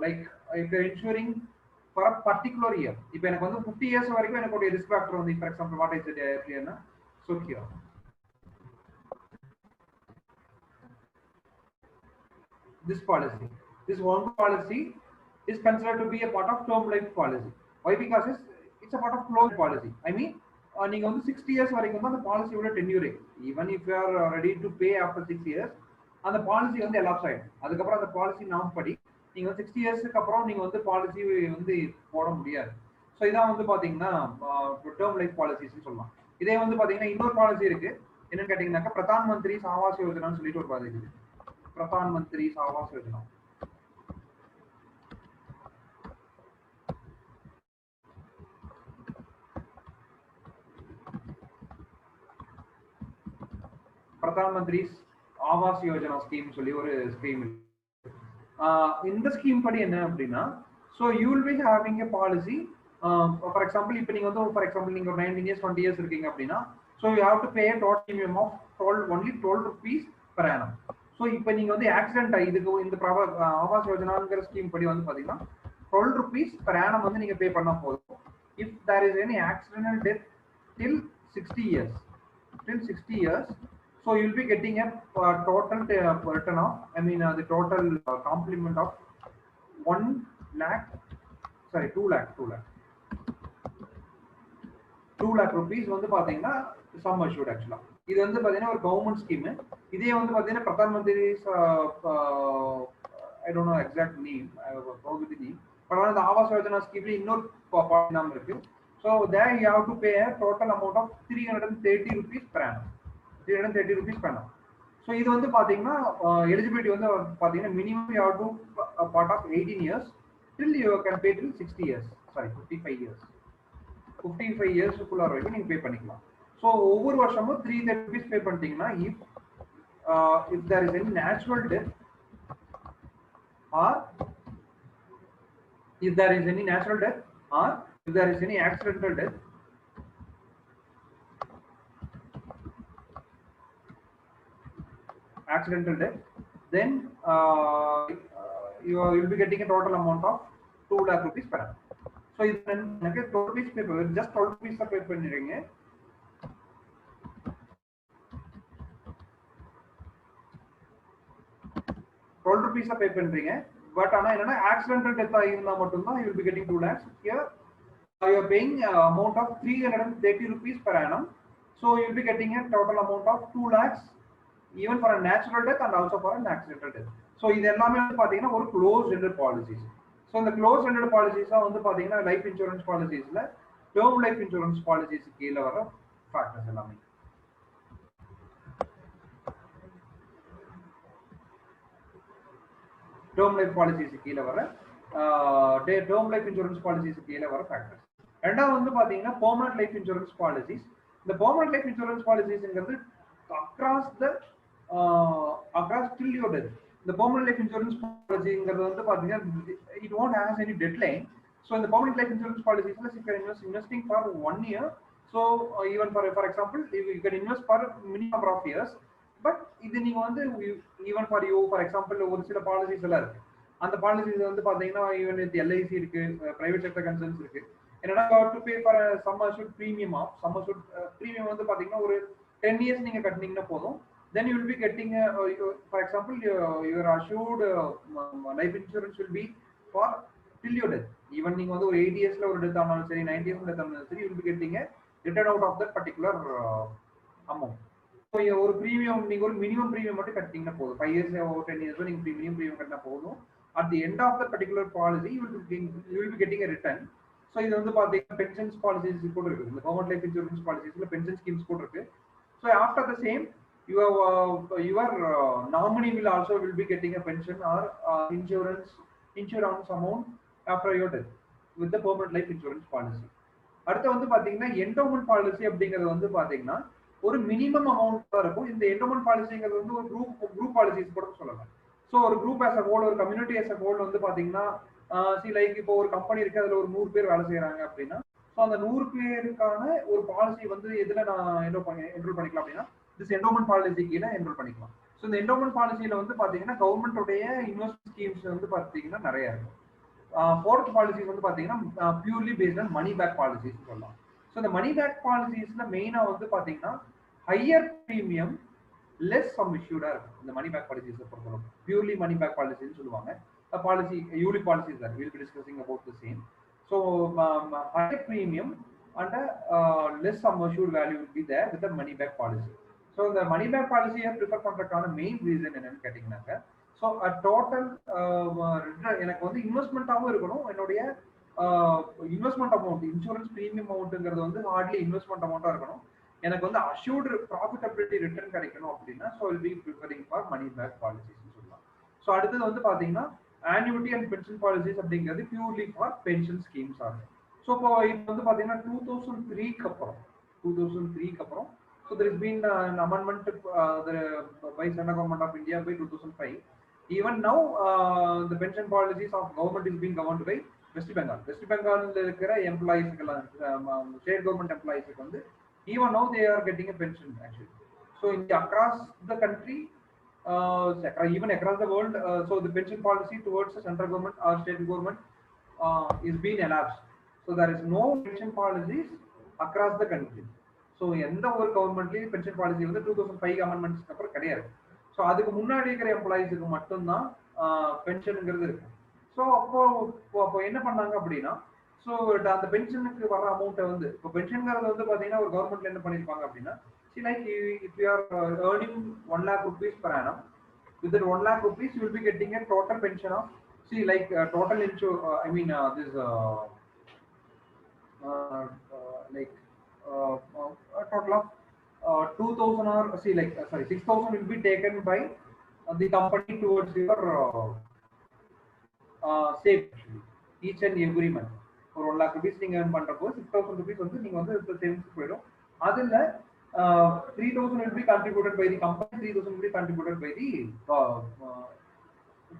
[SPEAKER 2] like if you're insuring for a particular year, இப்போ எனக்கு வந்து 50 years வரைக்கும் எனக்கு ஒரு ரிஸ்க் ஃபேக்டர் வந்து, for example what is it here na, so here this policy, this one policy is considered to be a part of term life policy. Why? Because it's a part of closed policy. I mean நீங்க வந்து 60 years வரைக்கும் தான் அந்த பாலிசியோட tenure. Even if you are ready to pay after 6 years, அந்த பாலிசி வந்து எலாப்ஸ் ஆயிடும். அதுக்கப்புறம் அந்த பாலிசி நாம் படி நீங்க வந்து 60 இயர்ஸ்க்கு அப்புறம் நீங்க வந்து பாலிசி வந்து போட முடியாது. ஸோ இதான் வந்து பாத்தீங்கன்னா டேர்ம் லைஃப் பாலிசிஸ்ன்னு சொல்லலாம். இதே வந்து பாத்தீங்கன்னா இன்னொரு பாலிசி இருக்கு, என்னன்னு கேட்டீங்கன்னாக்கா பிரதான் மந்திரி ஆவாஸ் யோஜனான்னு சொல்லிட்டு ஒரு பாலிசி இருக்கு. பிரதான் மந்திரி ஆவாஸ் யோஜனா. பிரதான் மந்திரி ஆவாஸ் யோஜனா ஸ்கீம் சொல்லி ஒரு ஸ்கீம். இந்த ஸ்கீம் படி என்ன அப்படின்னா, so you will be having a policy. For example இப்போ நீங்க வந்து ஃபார் எக்ஸாம்பிள் நீங்க 19 years 20 years இருக்கீங்க அப்படின்னா, so you have to pay total premium of only 12 rupees per annum. So இப்போ நீங்க வந்து ஆக்சிடென்ட் இதுக்கு இந்த ஆவாஸ் யோஜனாங்கிற ஸ்கீம் படி வந்து பாத்தீங்கன்னா 12 rupees per annum வந்து நீங்க பே பண்ணா போதும். If there is any accidental death till 60 years, so you'll be getting a total return of, I mean the total complement of 2 lakh rupees வந்து பாத்தீங்கன்னா sum assured actually. இது வந்து பாத்தீங்கன்னா ஒரு கவர்மெண்ட் ஸ்கீம். இதே வந்து பாத்தீங்கன்னா Pradhan Mantri I don't know exact name, I have forgot the name, but அந்த ஆவாஸ் யோஜனா ஸ்கீம்ல இன்னொரு நாம இருக்கு. So there you have to pay a total amount of 330 rupees per annum. 330 rupees per annum. So இது வந்து பாத்தீங்கன்னா எலிஜிபிலிட்டி வந்து பாத்தீங்கன்னா minimum you have to a part of 18 years till you can pay till 60 years, sorry 55 years. 55 years குள்ள வரைக்கும் நீங்க பே பண்ணிக்கலாம். ஸோ ஒவ்வொரு வருஷமும் 330 rupees பே பண்ணிட்டீங்கன்னா if there is any natural death or if there is any natural death or if there is any accidental death, then you will be getting a total amount of 2 lakh rupees per annum. So இது எனக்கு 12 rupees pay பண்ணுங்க, just 12 rupees pay பண்ணிடுங்க. ₹12 pay பண்றீங்க. பட் ஆனா என்னன்னா ஆக்சிடென்டல் டெத் ஆயிருந்தா மட்டும் தான் you will be getting 2 lakhs. Here you are paying amount of 330 rupees per annum. So you will be getting a total amount of 2 lakhs even for a natural death and also for an accidental death. So இது எல்லாமே வந்து பாத்தீங்கன்னா ஒரு closed ended policies. So இந்த closed ended policies வந்து பாத்தீங்கன்னா லைஃப் இன்சூரன்ஸ் பாலிசிஸ்ல டேர்ம் லைஃப் இன்சூரன்ஸ் பாலிசிஸ் கீழ வர ஃபேக்டர்ஸ் எல்லாமே. டேர்ம் லைஃப் பாலிசிஸ் கீழ வர டேர்ம் லைஃப் இன்சூரன்ஸ் பாலிசிஸ் கீழ வர ஃபேக்டர்ஸ். ரெண்டாவது வந்து பாத்தீங்கன்னா பெர்மனன்ட் லைஃப் இன்சூரன்ஸ் பாலிசிஸ். இந்த பெர்மனன்ட் லைஃப் இன்சூரன்ஸ் பாலிசிஸ்ங்கிறது across till your death. The permanent life insurance policy வந்து பாத்தீங்கன்னா it won't have any deadline. So in the permanent life insurance policies, if you are investing for 1 year, so even for example, you can invest for minimum number of years, but இது நீங்க வந்து even for you, for example, ஒரு சில பாலிசிஸ் எல்லாம் இருக்கு. அந்த பாலிசிஸ் வந்து பாத்தீங்கன்னா even with LIC இருக்கு, பிரைவேட் செக்டர் கன்சர்ன்ஸ் இருக்கு. என்னன்னா to pay for some assured premium premium வந்து பாத்தீங்கன்னா ஒரு 10 years நீங்க கட்டினீங்கன்னா போதும். Then you will be getting for example your assured life insurance will be for till your death. Even நீங்க வந்து ஒரு 8 yearsல ஒரு டெத் ஆனாலும் சரி 9 yearsல டெத் ஆனாலும் சரி you will be getting a return out of that particular amount. So ஒரு பிரீமியம் நீங்க ஒரு மினிமம் பிரீமியம் மட்டும் கட்டினீங்கன்னா போதும். 5 years or 10 years நீங்க மினிமம் பிரீமியம் கட்டினா போதும். At the end of that particular policy you will be getting a return. So இது வந்து பாத்தீங்கன்னா பென்ஷன்ஸ் பாலிசிஸ் கூட இருக்கு. இந்த கவர்மெண்ட் லைஃப் இன்சூரன்ஸ் பாலிசிஸ்ல பென்ஷன் ஸ்கீம்ஸ் கூட இருக்கு. So after the same, your nominee will be getting a pension or insurance amount after your death with the permanent life insurance policy. அடுத்து வந்து பாத்தீங்கன்னா endowment policy அப்படிங்கிறது வந்து பாத்தீங்கன்னா ஒரு மினிமம் அமௌண்ட் தான் இருக்கும். இந்த endowment பாலிசிங்கிறது வந்து ஒரு குரூப் பாலிசிஸ் கூட சொல்லலாம். ஸோ ஒரு குரூப் ஆஸ் அ ஹோல், ஒரு கம்யூனிட்டி ஆஸ் அ ஹோல் வந்து பாத்தீங்கன்னா லைக் இப்போ ஒரு கம்பெனி இருக்கு, அதுல ஒரு 100 பேர் வேலை செய்யறாங்க அப்படின்னா ஸோ அந்த 100 பேருக்கான ஒரு பாலிசி வந்து எதுல நான் என்ரோல் பண்ணிக்கலாம் அப்படின்னா திஸ் என்டோமெண்ட் பாலிசி கீழே என்ரோல் பண்ணிக்கலாம். ஸோ இந்த என்டோமெண்ட் பாலிசியில வந்து பாத்தீங்கன்னா கவர்மெண்டோடைய இன்வெஸ்ட்மெண்ட் ஸ்கீம்ஸ் வந்து பாத்தீங்கன்னா நிறைய இருக்கும். ஃபோர்த் பாலிசி வந்து பாத்தீங்கன்னா purely based on money back policies சொல்லலாம். ஸோ இந்த மணி பேக் பாலிசிஸ்ல மெயினா வந்து பாத்தீங்கன்னா ஹையர் ப்ரீமியம் லெஸ் சம் இஷ்யூடா இருக்கும். இந்த மணி பேக் பாலிசிஸ் பொறுத்தவரை பியூர்லி மணி பேக் பாலிசின்னு சொல்லுவாங்க. பாலிசி யூனிக் பாலிசிஸ் தான் will be discussing about the same. So higher premium and less sum assured value will be there with the money back policy. So the money back policy I prefer பண்றதுக்கான main reason என்னன்னு கேட்டிங்கனாக்க so a total எனக்கு வந்து இன்வெஸ்ட்மென்ட்டாவும் இருக்கணும். என்னுடைய இன்வெஸ்ட்மென்ட் அமௌண்ட் இன்சூரன்ஸ் பிரீமியம் அமௌண்ட்ங்கிறது வந்து ஹார்ட்லி இன்வெஸ்ட்மென்ட் அமௌண்டா இருக்கணும். எனக்கு வந்து அஷ்யூர்ட் ப்ராஃபிட்டபிலிட்டி ரிட்டர்ன் கிடைக்கணும் அப்படின்னா so will be preferring for money back policies னு சொல்லலாம். So அடுத்து வந்து பாத்தீங்கன்னா annuity and pension policies அப்படிங்கிறது purely for pension schemes ஆகும். ஸோ இப்போ இது வந்து பார்த்தீங்கன்னா 2003க்கு அப்புறம் so there has been an amendment by Central Government of India by 2005. Even now the pension policies of government is being governed by West Bengal. West Bengal இருக்கிற எம்ப்ளாயிஸ்க்கெல்லாம் ஸ்டேட் கவர்மெண்ட் எம்ப்ளாயிஸ்க்கு வந்து even now they are getting a pension actually. So in across the country even across the world so the pension policy towards the central government or state government is being elapsed. So there is no pension policies across the country. So எந்த ஒரு கவர்மெண்ட்லயும் பென்ஷன் பாலிசி வந்து 2005 அமெண்ட்மெண்ட்ஸ்க்கு அப்புறம் கிடையாது. ஸோ அதுக்கு முன்னாடி இருக்கிற எம்ப்ளாயிஸுக்கு மட்டும்தான் பென்ஷனுங்கிறது இருக்கு. ஸோ அப்போ என்ன பண்ணாங்க அப்படின்னா ஸோ அந்த பென்ஷனுக்கு வர அமௌண்ட்டை வந்து இப்போ பென்ஷனுங்கிறது வந்து பார்த்தீங்கன்னா ஒரு கவர்மெண்ட்ல என்ன பண்ணியிருப்பாங்க அப்படின்னா see like if you are earning 1 lakh rupees per annum, with that 1 lakh rupees you will be getting a total pension of see like total this like a total of 2000 or see like 6000 will be taken by the company towards your save each and every month. ஒரு 1 lakh rupees நீங்க earn பண்றப்போ 6000 rupees வந்து நீங்க வந்து சேவிங்ஸ் போயிடும். அதுல 3,000 will be contributed by the company, 3,000 will be contributed by the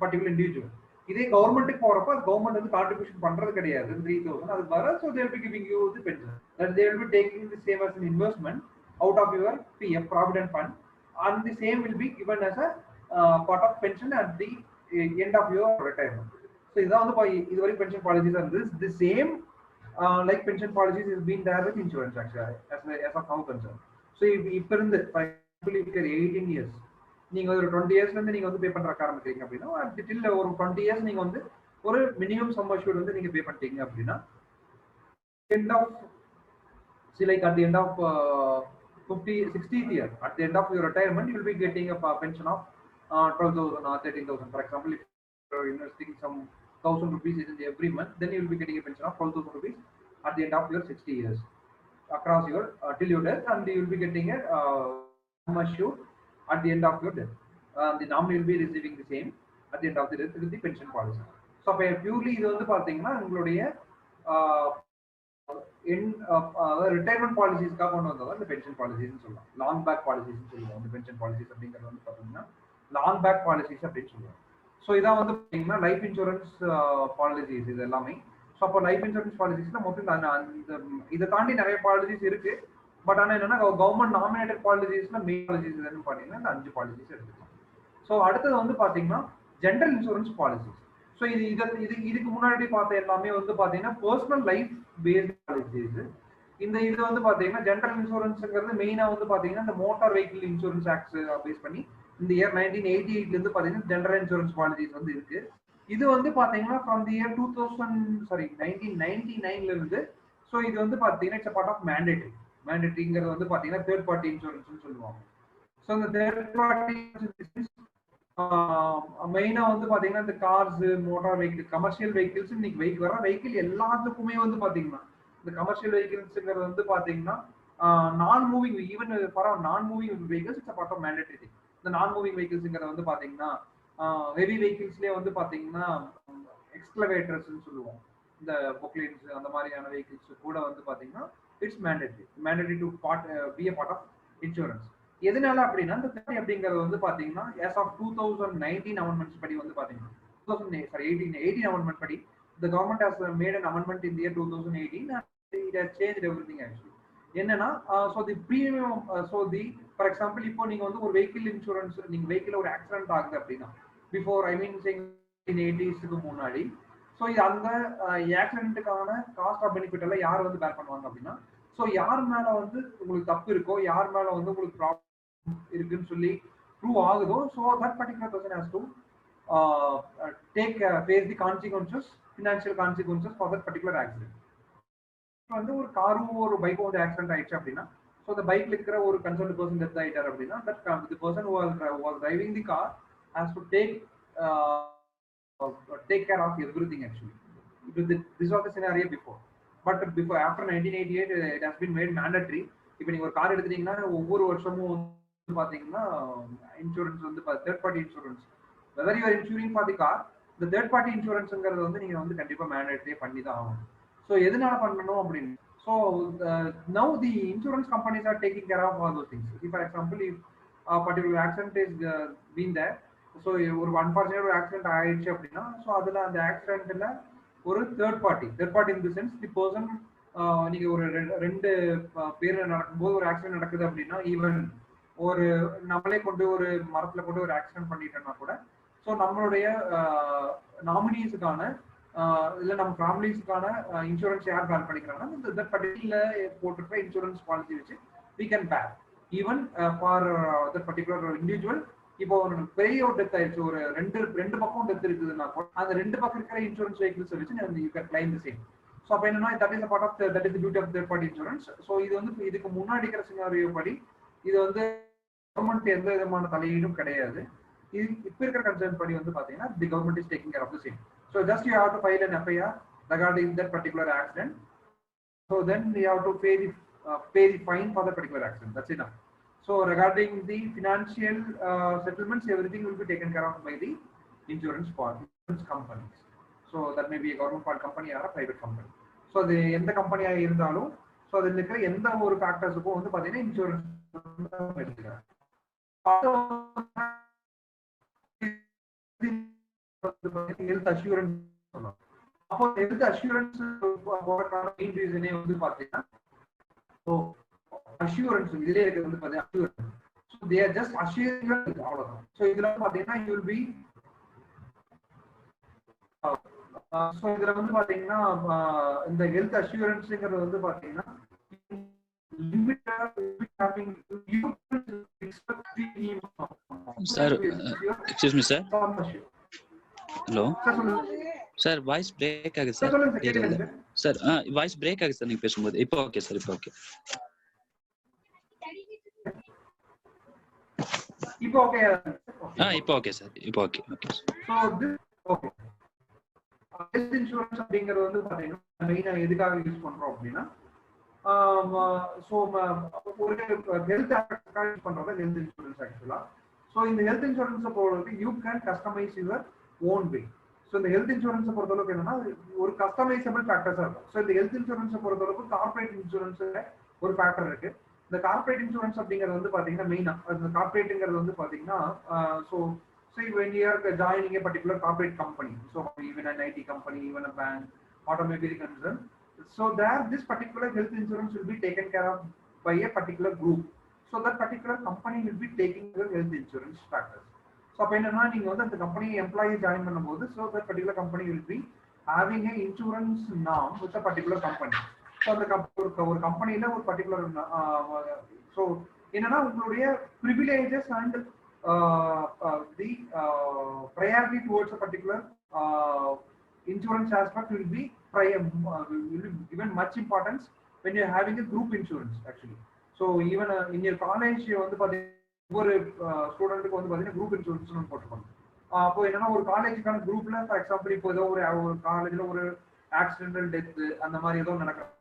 [SPEAKER 2] particular individual. இதே கவர்மெண்ட்டுக்கு போறப்ப கவர்மெண்ட் வந்து கான்ட்ரிபியூஷன் பண்றது கிடையாது 3,000 அது வர. So they will be giving you the pension that they will be taking the same as an investment out of your PF provident fund, and the same will be given as a part of pension at the end of your retirement. So இதான் வந்து இதுவரை pension policies are the same like pension policies is being there with insurance actually as of now concerned. So இப்போ இருந்து for example if you are 18 years நீங்க ஒரு 20 இயர்ஸ்ல இருந்து நீங்க வந்து பே பண்ற ஆரம்பிக்கிறீங்க அப்படின்னா டில் ஒரு 20 இயர்ஸ் நீங்க வந்து ஒரு மினிமம் சம் அஷ்யூர்ட் வந்து நீங்க பே பண்ணிட்டீங்க அப்படின்னா end of see like at the end of 60th year at the end of your retirement you will be getting a pension of 12,000 or 13,000. For example, if you are investing some 1,000 rupees every month, then you will be getting a pension of 12,000 rupees at the end of your 60 years across your till your death, and you will be getting a sum assured at the end of your death. The nominee will be receiving the same at the end of the death with the pension policy. So purely இது வந்து பாத்தீங்கன்னா உங்களுடைய ரிட்டையர்மெண்ட் பாலிசிஸ்க்காக கொண்டு வந்தது இந்த பென்ஷன் பாலிசிஸ்னு சொல்லலாம். லாங் பேக் பாலிசிஸ்னு சொல்லுவோம். இந்த பென்ஷன் பாலிசிஸ் அப்படிங்கிறது வந்து பாத்தீங்கன்னா லாங் பேக் பாலிசிஸ் அப்படின்னு சொல்லுவோம். ஸோ இதான் வந்து பாத்தீங்கன்னா லைஃப் இன்சூரன்ஸ் பாலிசிஸ் இது எல்லாமே. ஸோ அப்போ லைஃப் இன்சூரன்ஸ் பாலிசிஸ்ல மொத்தம் இதை தாண்டி நிறைய பாலிசிஸ் இருக்கு. பட் ஆனால் என்னன்னா கவர்மெண்ட் நாமினேட்டட் பாலிசிஸ்ல மெயின் பாலிசிஸ் எதுன்னு பாத்தீங்கன்னா இந்த 5 பாலிசிஸ் எடுத்துக்கலாம். ஸோ அடுத்தது வந்து பாத்தீங்கன்னா ஜெனரல் இன்சூரன்ஸ் பாலிசிஸ். ஸோ இதுக்கு முன்னாடி பார்த்த எல்லாமே வந்து பாத்தீங்கன்னா பர்சனல் லைஃப் பேஸ்ட் பாலிசிஸ். இது வந்து பாத்தீங்கன்னா ஜெனரல் இன்சூரன்ஸ்ங்கிறது மெயினா வந்து பாத்தீங்கன்னா இந்த motor vehicle insurance act base பண்ணி இந்த இயர் 1988ல இருந்து பாத்தீங்கன்னா ஜெனரல் இன்சூரன்ஸ் பாலிசிஸ் வந்து இருக்கு. இது வந்து பாத்தீங்கன்னா ஃப்ரம் தி இயர் 1999ல இருந்து. ஸோ இது வந்து பாத்தீங்கன்னா இட்ஸ் பார்ட் ஆஃப் மேண்டேட்டரிங்கிறது வந்து பாத்தீங்கன்னா தேர்ட் பார்ட்டி இன்சூரன்ஸ் சொல்லுவாங்க. ஸோ இந்த தேர்ட் பார்ட்டி மெயினா வந்து பாத்தீங்கன்னா இந்த cars, motor vehicle, commercial vehicles, இன்னைக்கு வர வெஹிக்கிள் எல்லாத்துக்குமே வந்து பாத்தீங்கன்னா இந்த கமர்ஷியல் வெஹிக்கிள்ஸ்ங்கிறது வந்து பாத்தீங்கன்னா நான் மூவிங் ஈவன் ஃபார் நான் moving vehicles it's part of mandatory. இந்த நான் மூவிங் வெஹிக்கிள்ஸ்ங்கிறது வந்து பாத்தீங்கன்னா ஹெவி வெஹிக்கிள்ஸ்லேயே வந்து பாத்தீங்கன்னா எக்ஸ்கவேட்டர்ஸ்ன்னு சொல்லுவோம். இந்த பொக்லைன்ஸ் அந்த மாதிரியான வெஹிக்கிள்ஸ் கூட வந்து பாத்தீங்கன்னா it's mandatory to be a part of insurance. எதனால அப்படின்னா இந்த தேர்ட்டி அப்படிங்கிறது வந்து பாத்தீங்கன்னா as of 2019 amendments படி வந்து பாத்தீங்கன்னா 18 amendment படி the government has made an amendment in the year 2018 and it has changed everything actually. என்னன்னா so the premium for example இப்போ நீங்க வந்து ஒரு வெஹிக்கிள் இன்சூரன்ஸ் நீங்க வெஹிக்கிள் ஒரு ஆக்சிடென்ட் ஆகுது அப்படின்னா பிஃபோர் ஐ மீன் 1980s முன்னாடி ஸோ இது அந்த ஆக்சிடென்ட்டுக்கான காஸ்ட் ஆஃப் பெனிஃபிட் எல்லாம் யார் வந்து பேர் பண்ணுவாங்க அப்படின்னா ஸோ யார் மேல வந்து உங்களுக்கு தப்பு இருக்கோ, யார் மேல வந்து உங்களுக்கு ப்ராப்ளம் இருக்குன்னு சொல்லி ப்ரூவ் ஆகுதோ, so that particular person has to face the consequences, financial consequences for that particular accident. வந்து ஒரு காரும் ஒரு பைக்கும் வந்து ஆக்சிடென்ட் ஆயிடுச்சு அப்படின்னா ஸோ அந்த பைக்ல இருக்கிற ஒரு கன்சர்ன் பர்சன் டெத் ஆயிட்டார் அப்படின்னா that the person was driving the car has to take care of everything actually. This was the scenario before, but before after 1988 it has been made mandatory. இப்போ நீங்க ஒரு கார் எடுத்துட்டீங்கன்னா ஒவ்வொரு வருஷமும் வந்து பாத்தீங்கன்னா இன்சூரன்ஸ் வந்து third party insurance whether you are ensuring for the car, இந்த தேர்ட் பார்ட்டி இன்சூரன்ஸ்ங்கிறது வந்து நீங்க வந்து கண்டிப்பா மேண்டேட்டரியே பண்ணி தான் ஆகணும். ஸோ எதனால பண்ணணும் அப்படின்னு so now the insurance companies are taking care of all those things. For example if particular accident is been there, so ஒரு அன்பார்ச்சுனேட் ஒரு ஆக்சிடென்ட் ஆயிடுச்சு அப்படின்னா ஸோ அதில் அந்த ஆக்சிடென்ட்ல ஒரு third party in the sense the person நீங்க ஒரு ரெண்டு பேர் நடக்கும்போது ஒரு ஆக்சிடென்ட் நடக்குது அப்படின்னா ஈவன் ஒரு நம்மளே கொண்டு ஒரு மரத்துல கொண்டு ஒரு ஆக்சிடென்ட் பண்ணிட்டோம்னா கூட ஸோ நம்மளுடைய நாமினிஸுக்கான இல்லை நம்ம ஃபேமிலிஸுக்கான இன்சூரன்ஸ் யார் பேர் பண்ணிக்கிறாங்கன்னா தட் பர்டிகுலர் போட்டிருக்க இன்சூரன்ஸ் பாலிசி வச்சு we can bear even for that particular individual. இப்போ ஒரு பெரிய ஒரு டெத் ஆயிடுச்சு, ஒரு ரெண்டு பக்கம் டெத் இருக்குதுன்னா அந்த ரெண்டு பக்கம் இருக்கிற இன்சூரன்ஸ் வெஹிக்கிள்ஸ் வச்சு you can claim the same. So அப்போ என்னன்னா that is part of that is beauty of third party insurance. So இது வந்து இதுக்கு முன்னாடி இருக்கிற சினாரியோ படி இது வந்து கவர்மெண்ட் எந்த விதமான தலையீடும் கிடையாது. இது இப்போ இருக்கிற கன்சர்ன் படி வந்து பாத்தீங்கன்னா the government is taking care of the same. So just you have to file an FIR regarding that particular accident. So then you have to pay the fine for that particular accident. That's enough. So regarding the financial settlements, everything will be taken care of by the insurance companies. So that may be a government company or a private company. So the எந்த கம்பெனியா இருந்தாலும் ஸோ அதில் இருக்கிற எந்த ஒரு ஃபேக்டர்ஸுக்கும் வந்து பார்த்தீங்கன்னா இன்சூரன்ஸ் ஹெல்த் அஷ்யூரன்ஸ் சொல்லலாம். அப்போ ஹெல்த் அஷ்யூரன்ஸ் போறதுக்கான மெயின் ரீசனே வந்து பாத்தீங்கன்னா அஷ்யூரன்ஸ் இதுலயே இருக்கிறது வந்து பாத்தீங்கன்னா assurance. So they are just assuring அவ்வளவுதான். ஸோ இதுல பாத்தீங்கன்னா யூ வில் பி ஸோ இதுல வந்து பாத்தீங்கன்னா இந்த ஹெல்த் அஷ்யூரன்ஸ்ங்கிறது வந்து பாத்தீங்கன்னா
[SPEAKER 1] sir excuse me sir. Hello sir, voice break ஆகுது சார். சார் வாய்ஸ் பிரேக் ஆகுது சார் நீங்க பேசும்போது. இப்போ ஓகே சார், இப்போ ஓகே.
[SPEAKER 2] இப்போ ஓகே.
[SPEAKER 1] இப்போ ஓகே சார், இப்போ okay. Okay
[SPEAKER 2] so this okay. Health insurance அப்படிங்கிறது வந்து பாத்தீங்கன்னா மெயினா எதுக்காக யூஸ் பண்றோம் அப்படின்னா ஸோ ஒரு ஹெல்த் யூஸ் பண்றது ஹெல்த் இன்சூரன்ஸ் ஆக்சுவலா. ஸோ இந்த ஹெல்த் இன்சூரன்ஸை பொறுத்தவரைக்கும் you can customize your own way. So இந்த ஹெல்த் இன்சூரன்ஸை பொறுத்தளவுக்கு என்னன்னா ஒரு கஸ்டமைசபிள் ஃபேக்டர்ஸா இருக்கும். ஸோ இந்த ஹெல்த் இன்சூரன்ஸை பொறுத்தளவுக்கு கார்பரேட் இன்சூரன்ஸ்ல ஒரு ஃபேக்டர் இருக்கு. இந்த கார்பரேட் இன்சூரன்ஸ் அப்படிங்கிறது வந்து பாத்தீங்கன்னா மெயினா அந்த கார்பரேட்டுங்கிறது வந்து பாத்தீங்கன்னா so when you are joining a particular corporate company, so even an IT company, even a bank, automobile concern, so there this particular health insurance will be taken care of by a particular group. So that particular company will be taking the health insurance factors. So அப்ப என்னன்னா நீங்க வந்து அந்த கம்பெனி எம்ப்ளாயி ஜாயின் பண்ணும்போது so that particular company will be having a insurance norm with a particular company. So அந்த ஒரு கம்பெனில ஒரு பர்టిక్యులர் so என்னன்னா உங்களுடைய privileges and the priority towards a particular insurance aspect will be given much importance when you are having a group insurance actually. So even in your college வந்து பாத்தீங்கன்னா ஒரு ஸ்டூடெண்ட்க்கு வந்து பாத்தீங்கன்னா group insurance னு போட்டுருப்பாங்க. அப்போ என்னன்னா ஒரு காலேஜுக்கான குரூப்ல ஃபார் எக்ஸாம்பிள் இப்போ ஏதோ ஒரு காலேஜ்ல ஒரு ஆக்சிடென்டல் டெத் அந்த மாதிரி ஏதோ நடக்கும்.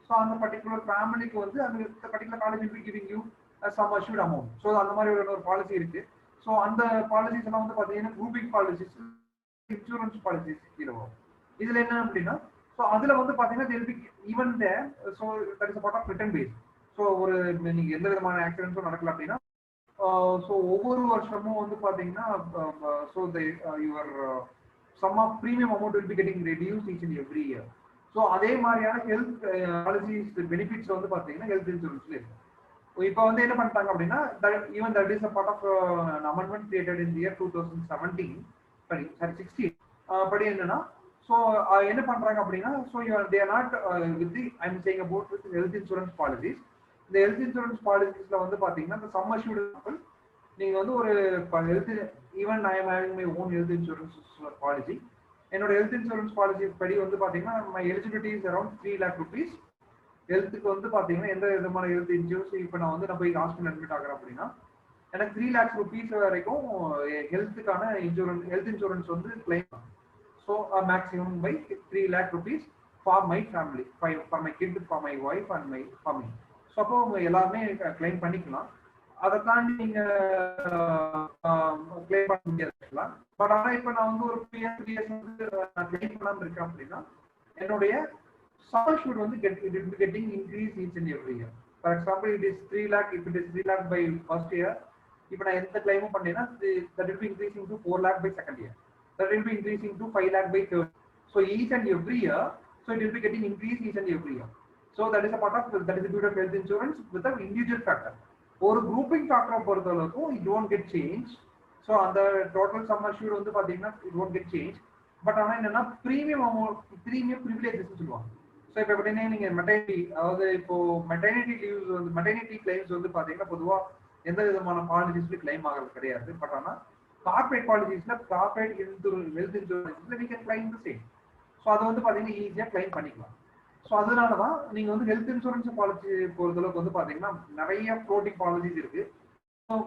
[SPEAKER 2] ஸோ அந்த பர்டிகுலர் ஃபேமிலிக்கு வந்து அந்த particular college will be giving you some assured amount. So அந்த மாதிரி ஒரு பாலிசி இருக்கு. ஸோ அந்த பாலிசிஸ் எல்லாம் வந்து பாத்தீங்கன்னா குரூப்பிங் பாலிசிஸ், இன்சூரன்ஸ் பாலிசிஸ் இருக்கும். இதுல என்ன அப்படின்னா ஸோ அதுல வந்து பாத்தீங்கன்னா even so that is part of return base. So ஒரு நீங்க எந்த விதமான ஆக்சிடென்ட்ஸும் நடக்கல அப்படின்னா ஸோ ஒவ்வொரு வருஷமும் வந்து பாத்தீங்கன்னா so your sum of premium amount will be getting reduce each and every year. So அதே மாதிரியான ஹெல்த் பாலிசிஸ் பெனிஃபிட்ஸ் வந்து பாத்தீங்கன்னா ஹெல்த் இன்சூரன்ஸ்ல இருக்கு. இப்போ வந்து என்ன பண்ணிட்டாங்க அப்படின்னா even that is a part of amendment created in year 2017 sorry 16 படி என்னன்னா ஸோ என்ன பண்றாங்க அப்படின்னா so they are not with the I am saying about with health insurance policies. இந்த ஹெல்த் இன்சூரன்ஸ் பாலிசிஸ்ல வந்து பாத்தீங்கன்னா இந்த சம் அஷ்யூர்ட் நீங்க வந்து ஒரு health even I am having my own health insurance policy. என்னோட ஹெல்த் இன்சூரன்ஸ் பாலிசி படி வந்து பாத்தீங்கன்னா my eligibility is around 3 lakh rupees. ஹெல்த்துக்கு வந்து பாத்தீங்கன்னா எந்த விதமான ஹெல்த் இன்சூரன்ஸ் இப்போ நான் வந்து போய் ஹாஸ்பிட்டல் அட்மிட் ஆகிறேன் அப்படின்னா எனக்கு 3 lakhs rupees வரைக்கும் ஹெல்த்துக்கான ஹெல்த் இன்சூரன்ஸ் வந்து claim. So maximum by 3 lakh rupees for my family, for my kid, for my wife and my family. So அப்போ அவங்க எல்லாருமே கிளைம் பண்ணிக்கலாம். அதை தாண்டி நீங்க கிளைம் பண்ண முடியாது. பட் ஆனால் இப்போ நான் வந்து ஒரு 3 years வந்து நான் கிளைம் பண்ணாமல் இருக்கேன் அப்படின்னா என்னுடைய sum assured வந்து getting increase each and every year. For example, it is 3 lakh. If it is 3 lakh by first year, இப்போ நான் எந்த கிளைமும் பண்ணேன்னா that will be increasing to 4 lakh by second year. That will be increasing to 5 lakh by third. So each and every year, so it will be getting increased each and every year. So that is a part of that is the beauty of health insurance with an individual factor. ஒரு grouping factor பொறுத்தளவுக்கு it won't get changed. So அந்த total sum assured வந்து பாத்தீங்கன்னா it won't get changed. But ஆனால் என்னன்னா ப்ரீமியம் அமௌண்ட் ப்ரீமியம் ப்ரிவிலேஜஸ் சொல்லுவாங்க. ஸோ இப்போ எப்படின்னா நீங்க மெட்டர்னிட்டி அதாவது இப்போ மெட்டர்னிட்டி லீவ்ஸ் வந்து மெட்டர்னிட்டி கிளைம்ஸ் வந்து பாத்தீங்கன்னா பொதுவாக எந்த விதமான பாலிசிஸ்ல கிளைம் ஆகிறது கிடையாது. பட் ஆனால் கார்பரேட் பாலிசிஸ்ல கார்பரேட் ஹெல்த் இன்சூரன்ஸ்ல நீங்க கிளைம் த சேம். ஸோ அதை வந்து பாத்தீங்கன்னா ஈஸியாக கிளைம் பண்ணிக்கலாம். ஸோ அதனால தான் நீங்க வந்து ஹெல்த் இன்சூரன்ஸ் பாலிசி பொறுத்தளவுக்கு வந்து பாத்தீங்கன்னா நிறைய ஃப்ளோட்டிங் பாலிசிஸ் இருக்கு.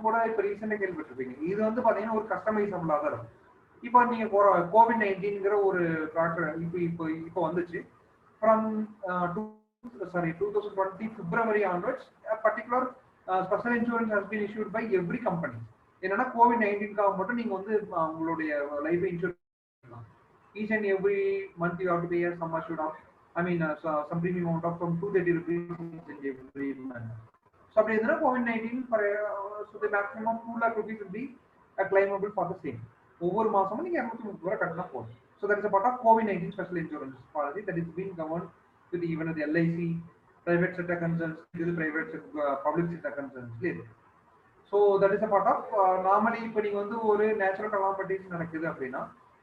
[SPEAKER 2] கூட இப்போ ரீசெண்டாக கேள்விப்பட்டிருப்பீங்க. இது வந்து பாத்தீங்கன்னா ஒரு கஸ்டமைசபிளாக தான் இருக்கும். இப்போ நீங்க COVID-19 ஒரு ஃபேக்டர் இப்போ வந்துச்சு. From 2020 February onwards, a particular special insurance has been issued by every company. என்னன்னா COVID-19 மட்டும் நீங்க வந்து உங்களுடைய life insurance each and every month you have to pay a sum assured of some premium amount of from 230 rupees in every month. So அப்படி இருந்தா COVID-19 for so the maximum 2 lakh rupees will be claimable for the same. ஒவ்வொரு மாசமும் நீங்க 230 ரூபாய் கட்டினா போதும். So that is a part of COVID-19 special insurance policy that is being governed with even the LIC, private sector concerns, private public sector concerns. So that is a part of normally இப்போ நீங்க வந்து ஒரு நேச்சுரல் கலாமிட்டிஸ் நடக்குது அப்படின்னா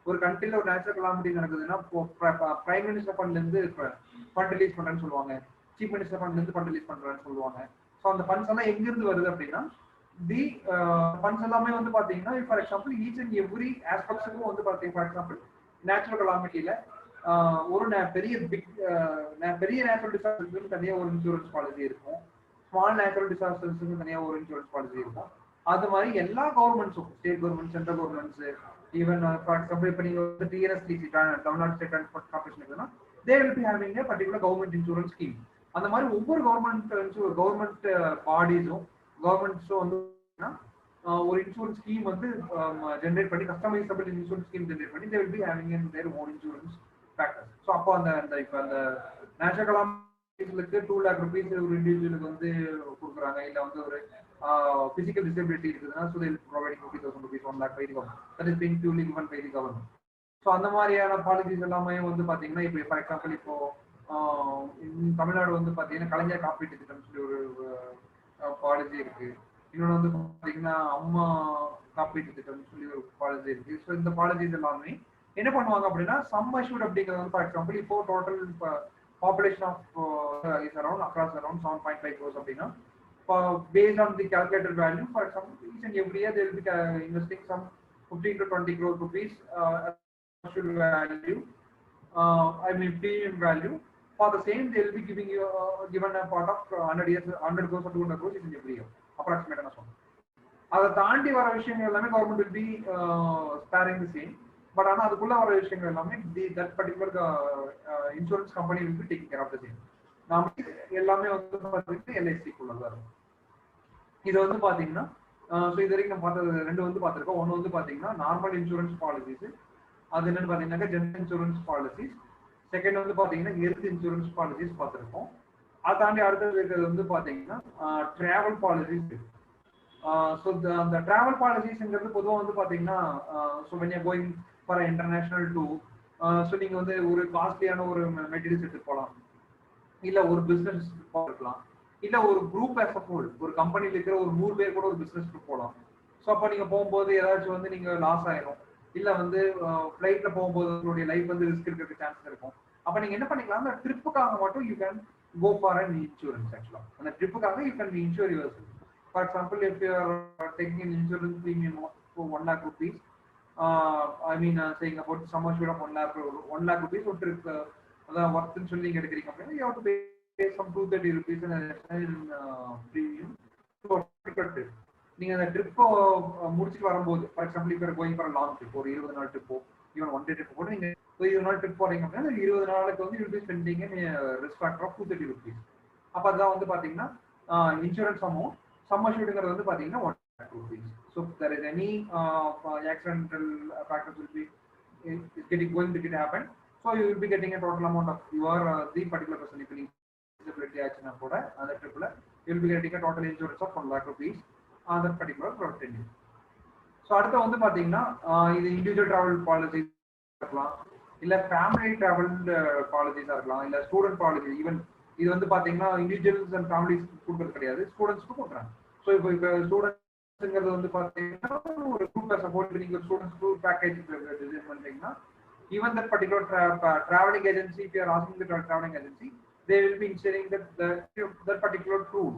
[SPEAKER 2] ஒரு கண்ட்ரில ஒரு நேச்சுரல் கலாமிட்டி நடக்குதுன்னா பிரைம் மினிஸ்டர் ஃபண்ட்ல இருந்து ஃபண்ட் ரிலீஸ் பண்றேன்னு சொல்லுவாங்க, சீஃப் மினிஸ்டர் ஃபண்ட்ல இருந்து ஃபண்ட் ரிலீஸ் பண்றேன்னு சொல்லுவாங்க. ஸோ அந்த ஃபண்ட்ஸ் எல்லாம் எங்க இருந்து வருது அப்படின்னா தி ஃபண்ட்ஸ் எல்லாமே வந்து பாத்தீங்கன்னா for example each and every ஆஸ்பெக்ட்ஸுக்கும் வந்து பாத்தீங்கன்னா ஃபார் எக்ஸாம்பிள் நேச்சுரல் கலாமிட்டியில ஒரு பெரிய நேச்சுரல் டிசாஸ்டர்ஸ்க்கு தனியாக ஒரு இன்சூரன்ஸ் பாலிசி இருக்கும், ஸ்மால் நேச்சுரல் டிசாஸ்டர்ஸ்க்கு தனியாக ஒரு இன்சூரன்ஸ் பாலிசி இருக்கும். அது மாதிரி எல்லா கவர்மெண்ட்ஸும் state government, central governments, even for example இப்போ நீங்க வந்து TNSTC Tamil Nadu state transport corporation இருக்குன்னா they will be having a particular government insurance scheme. அந்த மாதிரி ஒவ்வொரு கவர்மெண்ட் பாடிஸும் கவர்மெண்ட்ஸும் வந்து ஒரு இன்சூரன்ஸ் ஸ்கீம் வந்து ஜென்ரேட் பண்ணி கஸ்டமைசபிள் இன்சூரன்ஸ் ஸ்கீம் ஜென்ரேட் பண்ணி they will be having in their own insurance factors. So அப்போ அந்த இப்போ அந்த நேச்சுரல் கலாமிட்டிஸ்க்கு 2 lakh rupees ஒரு இண்டிவிஜுவலுக்கு வந்து கொடுக்குறாங்க, இல்லை வந்து ஒரு physical disability இருக்குதுன்னா so they will provide 50,000 rupees 1 lakh by the government. That is being purely given by the government. So அந்த மாதிரியான பாலிசிஸ் எல்லாமே வந்து பார்த்தீங்கன்னா இப்போ ஃபார் எக்ஸாம்பிள் இப்போ தமிழ்நாடு வந்து பார்த்தீங்கன்னா கலைஞர் காப்பீட்டு திட்டம் சொல்லி ஒரு பாலிசி இருக்கு. இன்னொன்று வந்து பார்த்தீங்கன்னா அம்மா காப்பீட்டு திட்டம் சொல்லி ஒரு பாலிசி இருக்கு. ஸோ இந்த பாலிசிஸ் எல்லாமே என்ன பண்ணுவாங்க அப்படின்னா சம் அஷ்யூர்ட் அப்படிங்கிறது வந்து ஃபார் எக்ஸாம்பிள் இப்போ total population of is around across around 7.5 crores அப்படின்னா based on the calculated value, for example, each and every year they will be investing some 15 to 20 crore rupees value, premium value. For the same, they will be giving you given a part of 100 years, 100 crores or 200 crores each and every year, approximately. அதை தாண்டி வர விஷயங்கள் எல்லாமே government will be sparing the same, but ஆனால் அதுக்குள்ள வர விஷயங்கள் எல்லாமே that particular insurance company will be taking care of the same. நாம எல்லாமே வந்து பார்த்தீங்கன்னா எல்ஐசிக்குள்ளதான் இருக்கும். இது வந்து பாத்தீங்கன்னா இது வரைக்கும் நம்ம பார்த்தது ரெண்டு வந்து பார்த்துருக்கோம். ஒன்று வந்து பார்த்தீங்கன்னா நார்மல் இன்சூரன்ஸ் பாலிசிஸ், அது என்னன்னு பார்த்தீங்கன்னா ஜெனரல் இன்சூரன்ஸ் பாலிசிஸ். செகண்ட் வந்து பார்த்தீங்கன்னா ஹெல்த் இன்சூரன்ஸ் பாலிசிஸ் பார்த்துருக்கோம். அதை தாண்டி அடுத்தது இருக்கிறது வந்து பார்த்தீங்கன்னா டிராவல் பாலிசிஸ். ஸோ அந்த டிராவல் பாலிசிஸ்ங்கிறது பொதுவாக வந்து பார்த்தீங்கன்னா so when you going for international tour, so நீங்கள் வந்து ஒரு காஸ்ட்லியான ஒரு மெட்டீரியல்ஸ் எடுத்து போகலாம், இல்லை ஒரு பிஸ்னஸ் இருக்கலாம், இல்லை ஒரு குரூப் ஆஸ் அ ஹோல் ஒரு கம்பெனியில் இருக்கிற ஒரு 100 பேர் கூட ஒரு பிஸ்னஸ்க்கு போகலாம். ஸோ அப்போ நீங்கள் போகும்போது ஏதாச்சும் வந்து நீங்கள் லாஸ் ஆயிரும், இல்லை வந்து ஃப்ளைட்டில் போகும்போது உங்களுடைய லைஃப் வந்து ரிஸ்க் இருக்கிறதுக்கு சான்ஸ் இருக்கும். அப்போ நீங்கள் என்ன பண்ணிக்கலாம், அந்த ட்ரிப்புக்காக மட்டும் you can go for an insurance. ஆக்சுவலாக அந்த ட்ரிப்புக்காக you can insure your self. For example if you are taking an insurance premium of 1 lakh rupees, saying about sum assured of 1 lakh rupees ஒரு ட்ரிப் அதான் ஒர்த்துன்னு சொல்லி நீங்கள் எடுக்கிறீங்க அப்படின்னா you have to pay some 230 rupees in premium for trip. நீங்க அந்த ட்ரிப் முடிச்சுட்டு வரும்போது ஃபார் எக்ஸாம்பிள் இப்போ கோயிங் ஃபார் லாங் ட்ரிப், ஒரு 20 நாள் ட்ரிப்போ ஈவன் 1 day ட்ரிப் கூட நீங்க 20 நாள் ட்ரிப் போறீங்க அப்படின்னா 20 நாளுக்கு வந்து you'll be spending risk factor of 230 rupees. அப்போ அதான் வந்து பாத்தீங்கன்னா இன்சூரன்ஸ் அமௌண்ட். சம் அஷ்யூர்டுங்கிறது வந்து பாத்தீங்கன்னா 1 lakh rupees. So if there is any accidental factors will be going to get happen, so you will be getting a total amount of your the particular person disability action கூட அந்த ட்ரிப்ல you will be getting a total insurance of 1 lakh rupees on that particular product. So அடுத்து வந்து பாத்தீங்கன்னா இது இண்டிவிஜுவல் டிராவல் பாலிசி இருக்கலாம், இல்ல ஃபேமிலி டிராவல் பாலிசிஸா இருக்கலாம், இல்ல ஸ்டூடெண்ட் பாலிசி. ஈவன் இது வந்து பாத்தீங்கன்னா இண்டிவிஜுவல்ஸ் அண்ட் ஃபேமிலிஸ் கொடுக்கறது கிடையாது, ஸ்டூடெண்ட்ஸ்க்கு கொடுக்குறாங்க. ஸோ இப்போ ஸ்டூடெண்ட்ஸ்ங்கிறது வந்து பாத்தீங்கன்னா ஒரு குரூப் சப்போர்ட் நீங்க ஸ்டூடெண்ட்ஸ் டூர் பேக்கேஜ் டிசைன் பண்றீங்கன்னா even that particular traveling agency, if you are asking the traveling agency, they will be insuring that particular tour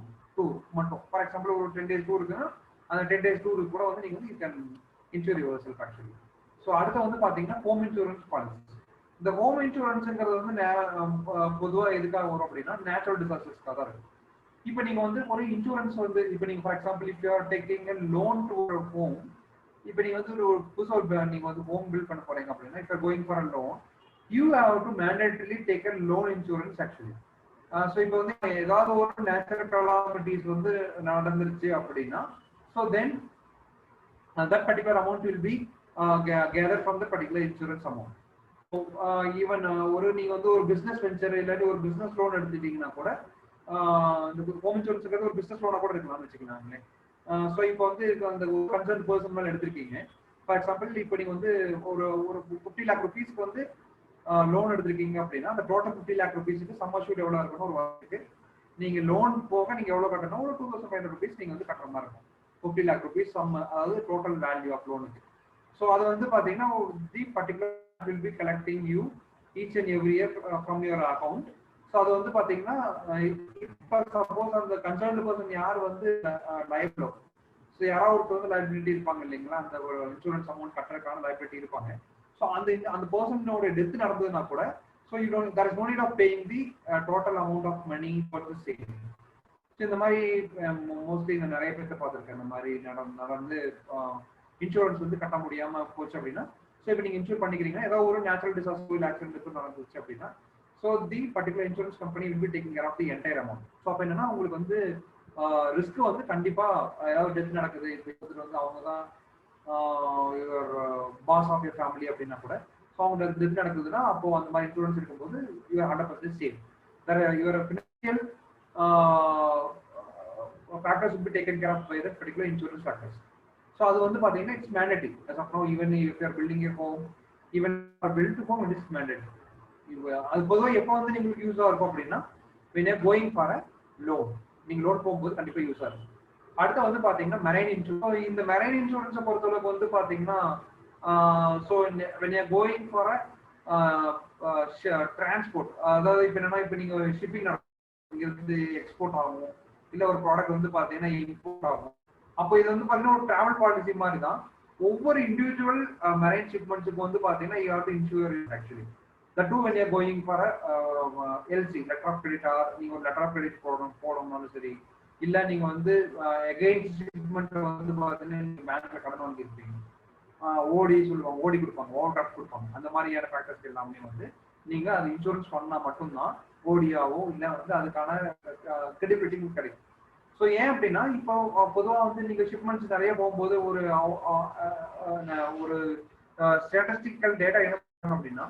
[SPEAKER 2] மட்டும். ஃபார் எக்ஸாம்பிள் ஒரு 10 days tour இருக்குன்னா அந்த 10 days tour கூட வந்து நீங்க வந்து you can insure yourself actually. So அடுத்து வந்து பாத்தீங்கன்னா ஹோம் இன்சூரன்ஸ் பாலிசி. இந்த ஹோம் இன்சூரன்ஸ்ங்கிறது வந்து பொதுவாக எதுக்காக வரும் அப்படின்னா நேச்சுரல் டிசாஸ்டர்ஸ்க்காக தான் இருக்கு. இப்போ நீங்க வந்து ஒரு இன்சூரன்ஸ் வந்து இப்போ நீங்க for example if you are taking a loan to a home, இப்போ நீங்க வந்து ஒரு புதுசாக நீங்க வந்து ஹோம் பில்ட் பண்ண போறீங்க அப்படின்னா if you are going for a loan, you have to mandatorily take a loan insurance actually. So இப்போ வந்து ஏதாவது ஒரு நேச்சுரல் கலாமிட்டிஸ் வந்து நடந்துருச்சு அப்படின்னா so then that particular amount will be gathered from the particular insurance amount. Even ஒரு நீங்க வந்து ஒரு பிசினஸ் வெஞ்சர் இல்லாட்டி ஒரு பிசினஸ் லோன் எடுத்துட்டீங்கன்னா கூட இந்த ஹோம் இன்சூரன்ஸ்ங்கிறது ஒரு பிசினஸ் லோனா கூட இருக்கலாம்னு வச்சுக்கலாங்களே. ஸோ இப்போ வந்து அந்த கன்சர்ன் பர்சன் மேலே எடுத்திருக்கீங்க. ஃபார் எக்ஸாம்பிள் இப்போ நீங்க வந்து ஒரு ஒரு 50 lakh rupeesக்கு வந்து லோன் எடுத்திருக்கீங்க அப்படின்னா அந்த டோட்டல் 50 lakh rupeesக்கு சம் அஷ்யூர்ட் எவ்வளோ இருக்கணும் ஒரு வாரத்துக்கு நீங்க லோன் போக நீங்க எவ்வளவு கட்டணும், ஒரு 2500 rupees நீங்க வந்து கட்டுற மாதிரி இருக்கும். 50 lakh rupees சம், அதாவது டோட்டல் வேல்யூ ஆஃப் லோனுக்கு. ஸோ அது வந்து பாத்தீங்கன்னா the particular will be collecting you each and every year from your account. So அது வந்து பாத்தீங்கன்னா இப்போ சப்போஸ் அந்த கன்சர்ன்டு பர்சன் யார் வந்து லைபிளோ, ஸோ யாராவது ஒருத்தர் வந்து லைபிலிட்டி இருப்பாங்க இல்லைங்களா, அந்த ஒரு இன்சூரன்ஸ் அமௌண்ட் கட்டுறதுக்கான லைபிலிட்டி இருப்பாங்க. ஸோ அந்த பர்சனோட டெத் நடந்ததுன்னா கூட so you don't, there is no need of paying the total amount of money for the same. So இந்த மாதிரி மோஸ்ட்லி நான் நிறைய பேர்த்த பார்த்துருக்கேன். இந்த மாதிரி நடந்து இன்சூரன்ஸ் வந்து கட்ட முடியாம போச்சு அப்படின்னா, ஸோ இப்போ நீங்க இன்சூர் பண்ணிக்கிறீங்கன்னா ஏதாவது ஒரு நேச்சுரல் டிசாஸ்டர் ஆக்சிடென்ட் நடந்துச்சு அப்படின்னா, so the particular insurance company will be taking care of the entire amount. So அப்போ என்னன்னா உங்களுக்கு வந்து ரிஸ்க் வந்து கண்டிப்பா ஏதாவது டெத் நடக்குது, இப்போ வந்து அவங்க தான் your boss of your family அப்படின்னா கூட, ஸோ அவங்க டெத் நடக்குதுன்னா அப்போ அந்த மாதிரி இன்சூரன்ஸ் இருக்கும்போது your 100% safe. Your financial factors will be taken care of by the particular insurance factors. So அது வந்து பார்த்தீங்கன்னா it's mandatory. as of now, even if you are building a home, even for built home, it is mandatory. அது பொதுவாக எப்போ வந்து உங்களுக்கு யூஸாக இருக்கும் அப்படின்னா when you are going for a loan, நீங்க லோன் போகும்போது கண்டிப்பா யூஸ் ஆகும். அடுத்து வந்து பாத்தீங்கன்னா மெரைன் இன்சூரன்ஸ். இந்த மெரைன் இன்சூரன்ஸை பொறுத்தளவுக்கு வந்து பாத்தீங்கன்னா so when you are going for a transport, அதாவது இப்போ என்னன்னா இப்போ நீங்க ஷிப்பிங் இங்கிருந்து எக்ஸ்போர்ட் ஆகும், இல்ல ஒரு ப்ராடக்ட் வந்து பாத்தீங்கன்னா இம்போர்ட் ஆகும். அப்போ இது வந்து பாத்தீங்கன்னா ஒரு டிராவல் பாலிசி மாதிரி தான். ஒவ்வொரு இண்டிவிஜுவல் மெரைன் ஷிப்மெண்ட்ஸுக்கு வந்து பாத்தீங்கன்னா you have to insure actually. The two when you are going for a LC, letter of credit, or நீங்க ஒரு letter of credit போடணும்னாலும் சரி, இல்ல நீங்க வந்து against shipment வந்து பாத்தீங்கன்னா பேங்க்ல கடன் வாங்கிருப்பீங்க, ஓடி சொல்லுவாங்க, ஓடி கொடுப்பாங்க, ஓவர் டிராஃப்ட் கொடுப்பாங்க. அந்த மாதிரியான ஃபேக்டர்ஸ் எல்லாமே வந்து நீங்க அது இன்சூரன்ஸ் பண்ணா மட்டும்தான் ஓடியாவோ இல்லை வந்து அதுக்கான கிரெடிபிலிட்டி கிடைக்கும். ஸோ ஏன் அப்படின்னா இப்போ பொதுவாக வந்து நீங்க ஷிப்மெண்ட்ஸ் நிறைய போகும்போது ஒரு ஸ்டாட்டிஸ்டிக்கல் டேட்டா என்ன பண்ணணும் அப்படின்னா,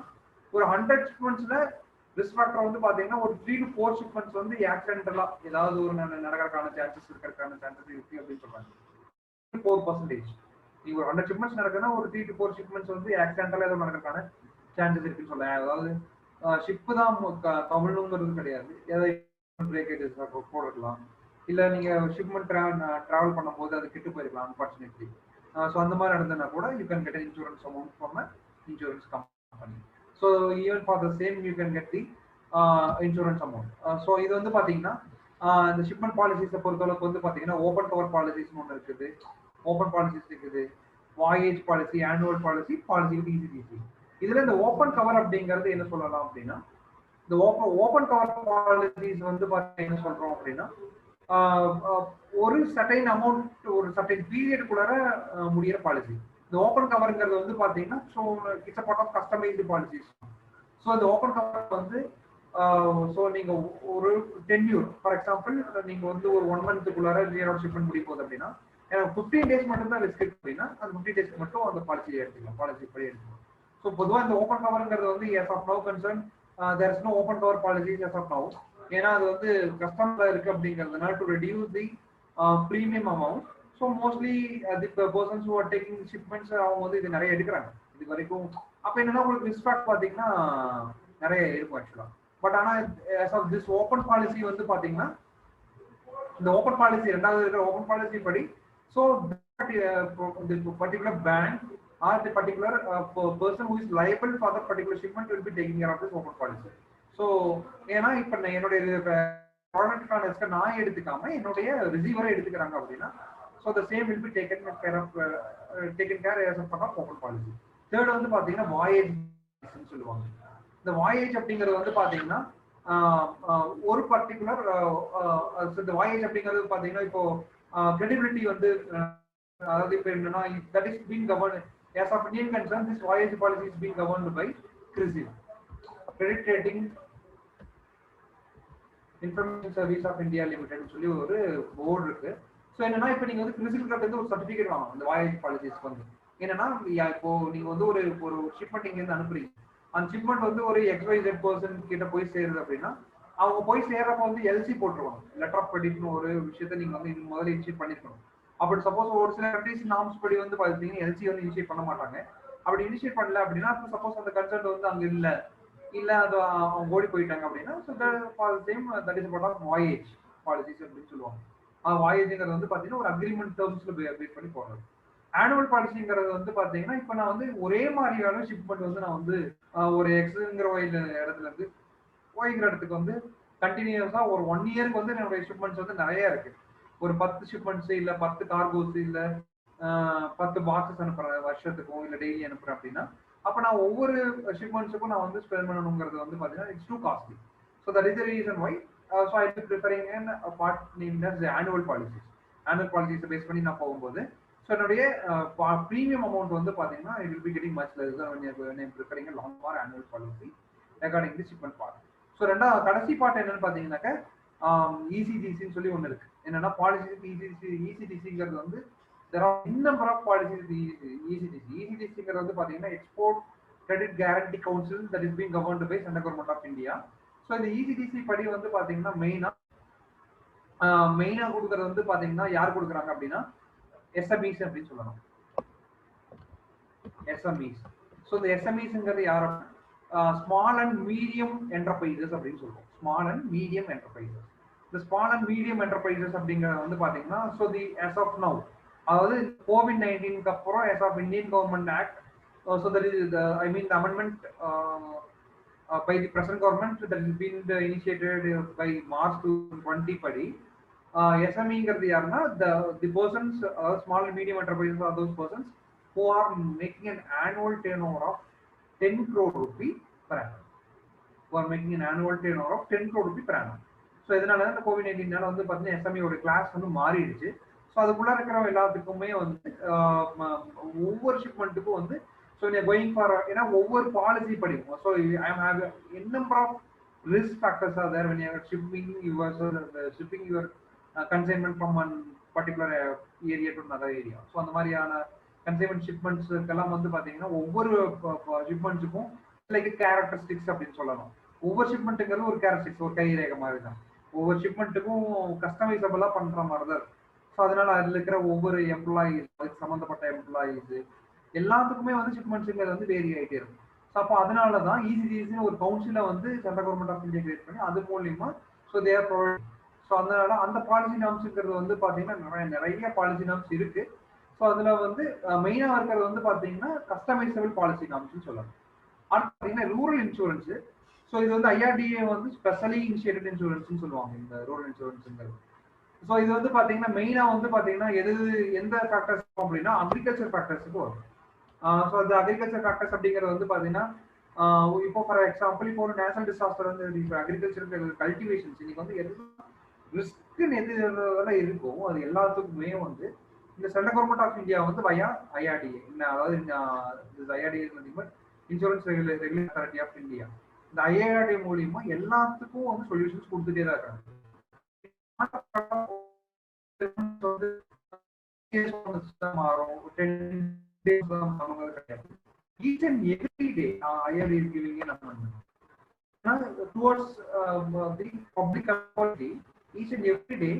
[SPEAKER 2] ஒரு 100 ஷிப்மெண்ட்ஸ்ல ரிஸ்க் ஃபேக்டர் வந்து பாத்தீங்கன்னா ஒரு 3 to 4 ஷிப்மெண்ட்ஸ் வந்து ஆக்சிடென்டலா ஏதாவது ஒரு நடக்கிறதுக்கான சான்சஸ் இருக்கு அப்படின்னு சொல்றாங்க. 4%. நீங்க ஒரு 100 ஷிப்மெண்ட்ஸ் நடக்குதுன்னா ஒரு 3 to 4 ஷிப்மெண்ட்ஸ் வந்து ஆக்சிடென்டலா ஏதோ நடக்கிறதுக்கான சான்சஸ் இருக்குன்னு சொல்றேன். அதாவது ஷிப்பு தான் தமிழ்ங்கிறது கிடையாது, ஏதாவது பிரேக்கேஜஸ் போடலாம், இல்ல நீங்க ஷிப்மெண்ட் டிராவல் பண்ணும்போது அது கெட்டு போயிருக்கலாம் அன்பார்ச்சுனேட்லி. ஸோ அந்த மாதிரி நடந்ததுன்னா கூட you can get insurance amount from insurance company. So even for the same you can get the insurance amount. So இது வந்து பாத்தீங்கன்னா இந்த ஷிப்மெண்ட் பாலிசிஸை பொறுத்தளவுக்கு வந்து பாத்தீங்கன்னா ஓப்பன் கவர் பாலிசிஸ் ஒன்று இருக்குது, ஓப்பன் பாலிசிஸ் இருக்குது, voyage policy, annual policy, policy with ECTC. இதுல இந்த ஓப்பன் கவர் அப்படிங்கிறது என்ன சொல்லலாம் அப்படின்னா, இந்த ஓப்பன் கவர் பாலிசிஸ் வந்து பாத்தீங்கன்னா என்ன சொல்றோம் அப்படின்னா, ஒரு சர்டைன் அமௌண்ட் ஒரு சர்டைன் பீரியடுக்குள்ளார முடிகிற பாலிசி. இந்த ஓப்பன் கவருங்கிறது வந்து பாத்தீங்கன்னா so it's a part of customized policies. So இந்த ஓப்பன் கவர் வந்து ஸோ நீங்க ஒரு டென்யூர், ஃபார் எக்ஸாம்பிள் நீங்க வந்து ஒரு 1 monthக்குள்ளார ரியர் ஷிப்மெண்ட் முடிய போகுது அப்படின்னா 15 days மட்டும் தான் ரிஸ்க் இருக்கு அப்படின்னா அந்த 15 days மட்டும் அந்த பாலிசி எடுத்துக்கலாம், பாலிசி படி எடுத்துக்கலாம். ஸோ பொதுவாக இந்த ஓப்பன் கவருங்கிறது வந்து as of now concern there is no open cover policies as of now. ஏன்னா அது வந்து கஸ்டமர்ல இருக்கு அப்படிங்கிறதுனால to reduce the premium amount. So mostly the persons who are taking shipments அவங்க வந்து இது நிறைய எடுக்கிறாங்க இது வரைக்கும். அப்போ என்னன்னா உங்களுக்கு ரிஸ்க் ஃபேக்ட் பார்த்தீங்கன்னா நிறைய இருக்கும் ஆக்சுவலா. பட் ஆனால் as of this open policy வந்து பார்த்தீங்கன்னா இந்த ஓப்பன் பாலிசி ரெண்டாவது இருக்கிற ஓப்பன் பாலிசி படி so the particular bank or the particular person who is liable for the particular shipment will be taking care of this open policy. So ஏன்னா இப்போ என்னுடைய ப்ராடக்டான ரிஸ்க்கை நான் எடுத்துக்காம என்னுடைய ரிசீவரை எடுத்துக்கிறாங்க அப்படின்னா so the same will be taken care as a part of open policy. Third வந்து பார்த்தீங்கன்னா வாயேஜ் சொல்லுவாங்க. இந்த வாயேஜ் அப்படிங்கிறது வந்து பார்த்தீங்கன்னா ஒரு பர்டிகுலர் இந்த வாயேஜ் அப்படிங்கிறது பார்த்தீங்கன்னா இப்போ கிரெடிபிலிட்டி வந்து அதாவது இப்போ என்னன்னா that is being govern as of Indian concern, this voyage policy is being governed by CRISIL, Credit Rating Information Service of India Limited சொல்லி ஒரு போர்டு இருக்கு. ஸோ என்னன்னா இப்போ நீங்க வந்து CRISIL கிட்ட இருந்து ஒரு சர்டிஃபிகேட் வாங்கணும் இந்த வாயேஜ் பாலிசிஸ்க்கு வந்து. என்னன்னா இப்போ நீங்க வந்து ஒரு ஷிப்மெண்ட் இங்க இருந்து அனுப்புறீங்க, அந்த ஷிப்மெண்ட் வந்து ஒரு XYZ பர்சன் கிட்ட போய் சேருது அப்படின்னா அவங்க போய் சேர்றப்ப வந்து எல்சி போட்டுருவாங்க, லெட்டர் ஆஃப் கிரெடிட்னு ஒரு விஷயத்த நீங்க வந்து முதல்ல இனிஷியேட் பண்ணிருக்கணும். அப்படி சப்போஸ் ஒரு சில கண்ட்ரீஸ் நார்ம்ஸ் படி வந்து பாத்தீங்கன்னா எல்சி வந்து இனிஷியேட் பண்ண மாட்டாங்க. அப்படி இனிஷியேட் பண்ணல அப்படின்னா சப்போஸ் அந்த கன்சென்ட் வந்து அங்க இல்ல அது அவங்க ஓடி போயிட்டாங்க அப்படின்னா that is part of voyage policies அப்படின்னு சொல்லுவாங்க. வாயேஜ்ங்கிறது வந்து பாத்தீங்கன்னா ஒரு அக்ரிமெண்ட் டேர்ம்ஸ்ல பேஸ் பண்ணி போடுறது. ஆனுவல் பாலிசிங்கிறது வந்து பாத்தீங்கன்னா இப்ப நான் வந்து ஒரே மாதிரியான ஷிப்மெண்ட் வந்து நான் வந்து ஒரு எக்ஸ்ங்கிற இடத்துல இருந்து ஒய்ங்கிற இடத்துக்கு வந்து கண்டினியூஸா ஒரு 1 இயருக்கு வந்து என்னுடைய ஷிப்மெண்ட்ஸ் வந்து நிறைய இருக்கு. ஒரு 10 ஷிப்மெண்ட்ஸ் இல்ல 10 கார்கோஸ் இல்ல 10 பாக்ஸஸ் அனுப்புறேன் வருஷத்துக்கும் இல்ல டெய்லி அனுப்புறேன் அப்படின்னா அப்ப நான் ஒவ்வொரு ஷிப்மெண்ட்ஸுக்கும் நான் வந்து ஸ்பெண்ட் பண்ணணுங்கிறது வந்து பாத்தீங்கன்னா it's too costly. So that is the reason why so I be preferring an part name as annual policies. Annual பாலிசிஸை பேஸ் பண்ணி நான் போகும்போது ஸோ என்னுடைய ப்ரீமியம் அமௌண்ட் வந்து பாத்தீங்கன்னா it will be getting much less than preferring long for annual policy regarding the shipment part. So கடைசி பார்ட் என்னன்னு பாத்தீங்கன்னாக்க இசிடிசின்னு சொல்லி ஒன்று இருக்கு. என்னன்னா பாலிசி இசிடிசிங்கிறது வந்து there are n number of policies ECTC. ECTC வந்து பாத்தீங்கன்னா export credit guarantee council that is being governed by Central Government of India. So இந்த ECTC படி வந்து பாத்தீங்கன்னா மெயினா கொடுக்கறது வந்து பாத்தீங்கன்னா யார் கொடுக்குறாங்க அப்படின்னா SMEs அப்படின்னு சொல்லணும். SMEs. ஸோ இந்த SMEsங்கிறது யார்? ஸ்மால் அண்ட் மீடியம் என்டர்பிரைசஸ் அப்படின்னு சொல்லுவோம். Small and medium enterprises. இந்த ஸ்மால் அண்ட் மீடியம் என்டர்பிரைசஸ் அப்படிங்கிறது வந்து பாத்தீங்கன்னா so the as of now அதாவது COVID-19 அப்புறம் as of Indian Government Act, so that is the amendment by the present government that has been initiated by March 2020 படி SME-ங்கிறது யாருன்னா the persons small and medium enterprises are those persons who are making an annual turnover of 10 crore rupee per annum. Who are making an annual turnover of 10 crore rupee per annum. So இதனால இந்த COVID-19 வந்து பார்த்தீங்கன்னா SME ஒரு கிளாஸ் வந்து மாறிடுச்சு. ஸோ அதுக்குள்ள இருக்கிற எல்லாத்துக்குமே வந்து ஒவ்வொரு ஷிப்மெண்ட்டுக்கும் வந்து ஸோ கோயிங் ஃபார் ஏன்னா ஒவ்வொரு பாலிசி படிக்கும். So I have an number of risk factors are there when you are shipping your consignment from one particular area to another area. So அந்த மாதிரியான கன்சைன்மெண்ட் ஷிப்மெண்ட்ஸ்க்கெல்லாம் வந்து பார்த்தீங்கன்னா ஒவ்வொரு ஷிப்மெண்ட்ஸுக்கும் லைக் கேரக்டரிஸ்டிக்ஸ் அப்படின்னு சொல்லலாம். ஒவ்வொரு ஷிப்மெண்ட்டுங்கிறது ஒரு கேரக்டரிஸ்டிக்ஸ் ஒரு கைரேகை மாதிரி தான். ஒவ்வொரு ஷிப்மெண்ட்டுக்கும் கஸ்டமைசபிளா பண்ற மாதிரி தான் இருக்கும். ஸோ அதனால அதுல இருக்கிற ஒவ்வொரு எம்ப்ளாயிஸ் அதுக்கு சம்மந்தப்பட்ட எம்ப்ளாயிஸ் எல்லாத்துக்குமே வந்து ஷிப்மெண்ட்ஸுங்கிறது வந்து வேரி ஆகிட்டே இருக்கும். ஸோ அப்போ அதனால தான் ECTC ஒரு கவுன்சிலை வந்து central government of India create பண்ணி அது மூலியமா ஸோ தேர் ப்ரொவைட். ஸோ அதனால அந்த பாலிசி நாம்ஸுங்கிறது வந்து பார்த்தீங்கன்னா நிறைய பாலிசி நாம்ஸ் இருக்கு. ஸோ அதுல வந்து மெயினாக இருக்கிறது வந்து பார்த்தீங்கன்னா கஸ்டமைசபிள் பாலிசி நாம்ஸ்ன்னு சொல்லலாம். அடுத்து பார்த்தீங்கன்னா ரூரல் இன்சூரன்ஸ். ஸோ இது வந்து IRDA வந்து ஸ்பெஷலி இனிஷியேட்டட் இன்சூரன்ஸ்னு சொல்லுவாங்க இந்த ரூரல் இன்சூரன்ஸுங்கிறது. ஸோ இது வந்து பார்த்தீங்கன்னா மெயினாக வந்து பார்த்தீங்கன்னா எந்த ஃபேக்டர்ஸ் அப்படின்னா அக்ரிகல்ச்சர் ஃபேக்டர்ஸுக்கு வரும். ஸோ அந்த அக்ரிகல்ச்சர் ஃபேக்டர்ஸ் அப்படிங்கிறது வந்து பார்த்தீங்கன்னா இப்போ ஃபார் எக்ஸாம்பிள் இப்போ ஒரு நேஷனல் டிசாஸ்டர் வந்து இப்போ அக்ரிகல்ச்சருக்கு கல்டிவேஷன்ஸ் இன்னைக்கு வந்து எது ரிஸ்க்குன்னு எது இருக்கும் அது எல்லாத்துக்குமே வந்து இந்த சென்ட்ரல் கவர்மெண்ட் ஆஃப் இந்தியா வந்து வயா IRDA அதாவது IRDA insurance regulatory authority of India இந்த IRDA மூலியமா எல்லாத்துக்கும் வந்து சொல்யூஷன்ஸ் கொடுத்துட்டே தான் இருக்காங்க. Each and every day IRDA is giving an amendment towards the public authority. Each and every day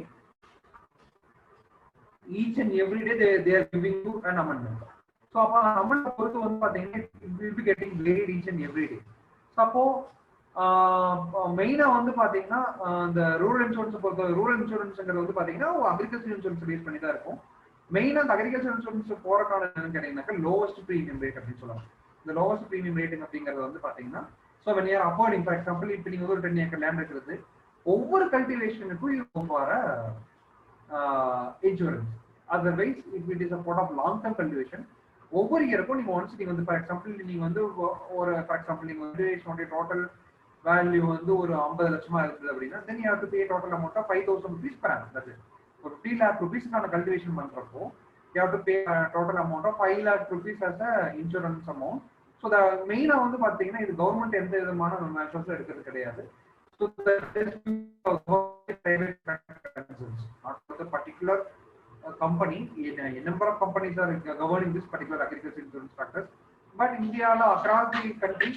[SPEAKER 2] they are giving you an amendment. So அப்ப amendment பொறுத்து வந்து பாத்தீங்கன்னா it will be getting varied each and every day. So அப்போ மெயினா வந்து பாத்தீங்கன்னா இந்த ரூரல் இன்சூரன்ஸ் பொறுத்த ரூரல் இன்சூரன்ஸ்ங்கிறது வந்து பாத்தீங்கன்னா அக்ரிகல்ச்சர் இன்சூரன்ஸ் பேஸ் பண்ணி தான் இருக்கும். மெயினா அந்த அக்ரிகல்ச்சர் இன்சூரன்ஸ் போறக்கான என்னன்னு கேட்டீங்கன்னாக்கா லோவஸ்ட் ப்ரீமியம் ரேட் அப்படின்னு சொல்லலாம். இந்த லோவஸ்ட் ப்ரீமியம் ரேட்டிங் அப்படிங்கிறது வந்து பாத்தீங்கன்னா so when you are affording for example இப்போ நீங்க ஒரு 10 ஏக்கர் லேண்ட் இருக்கிறது ஒவ்வொரு கல்டிவேஷனுக்கும் இது வர insurance. Otherwise if it is a part of long term cultivation ஒவ்வொரு இயருக்கும் நீங்க ஒன்ஸ் நீங்க வந்து ஃபார் எக்ஸாம்பிள் நீங்க வந்து ஒரு ஃபார் எக்ஸாம்பிள் நீங்க வந்து டோட்டல் வேல்யூ வந்து ஒரு 50 லட்சமா இருக்குது அப்படின்னா then you have to pay total amount of 5,000 rupees per annum. That is ஒரு 3 lakh rupees-க்கான கல்டிவேஷன் பண்றப்போ you have to pay total amount of 5 lakh rupees as a insurance amount. So மெயினா வந்து பாத்தீங்கன்னா இது கவர்மெண்ட் எந்த விதமான மெஷர்ஸும் எடுக்கிறது கிடையாது. So the particular company, a number of companies are governing this particular agriculture insurance factors. But India across the country,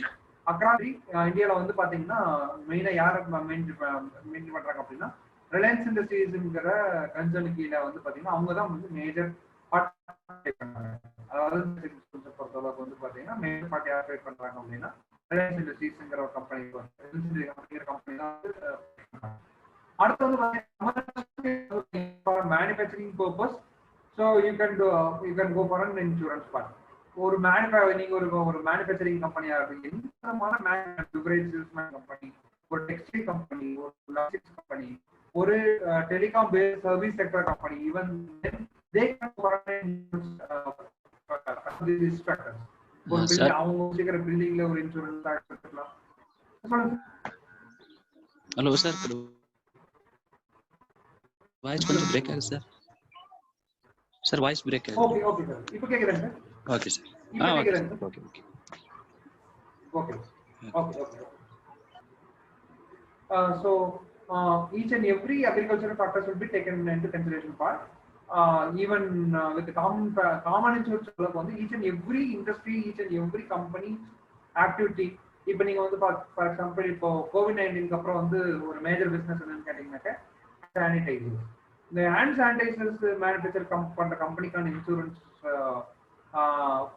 [SPEAKER 2] across இந்தியாவில் வந்து பார்த்தீங்கன்னா மெயினாக யார் மெயின்டைன் பண்ணுறாங்க அப்படின்னா ரிலையன்ஸ் இண்டஸ்ட்ரீஸ்ங்கிற கன்சர்ன் கீழே வந்து பார்த்தீங்கன்னா அவங்க தான் வந்து மேஜர் அதாவது பொறுத்தளவுக்கு வந்து பார்த்தீங்கன்னா மேஜர் பார்ட்டி யார் ட்ரேட் பண்ணுறாங்க அப்படின்னா ரிலையன்ஸ் இண்டஸ்ட்ரீஸ்ங்கிற ஒரு கம்பெனி கம்பெனி தான் வந்து அடுத்து வந்து பார்த்தீங்கன்னா manufacturing purpose so you can go for an insurance part ஒரு நீங்க ஒரு மேனுஃபேக்சரிங் கம்பெனியா இருக்கு எந்த விதமான கம்பெனி ஒரு டெக்ஸ்டைல் கம்பெனி ஒரு லாஜிஸ்டிக்ஸ் கம்பெனி ஒரு telecom based service sector company even they can அவங்க வச்சுக்கிற பில்டிங்ல ஒரு இன்சூரன்ஸ் எடுத்துக்கலாம்.
[SPEAKER 1] ஹலோ சார், வாய்ஸ் கொஞ்சம் பிரேக் ஆகுது சார். சார் வாய்ஸ் பிரேக் ஆகுது.
[SPEAKER 2] ஓகே ஓகே சார், இப்போ கேக்குதா sir?
[SPEAKER 1] Okay sir.
[SPEAKER 2] Okay
[SPEAKER 1] okay
[SPEAKER 2] okay okay okay. So each and every agricultural factors will be taken into consideration part. Even with the common insurance வந்து each and every industry, each and every company activity. இப்போ நீங்க வந்து ஃபார் எக்ஸாம்பிள் இப்போ COVID-19 அப்புறம் வந்து ஒரு மேஜர் பிசினஸ் என்னன்னு கேட்டீங்கன்னாக்க சானிடைசர்ஸ். இந்த ஹேண்ட் சானிடைசர்ஸ் மேனுஃபேக்சர் பண்ற கம்பெனிக்கான இன்சூரன்ஸ்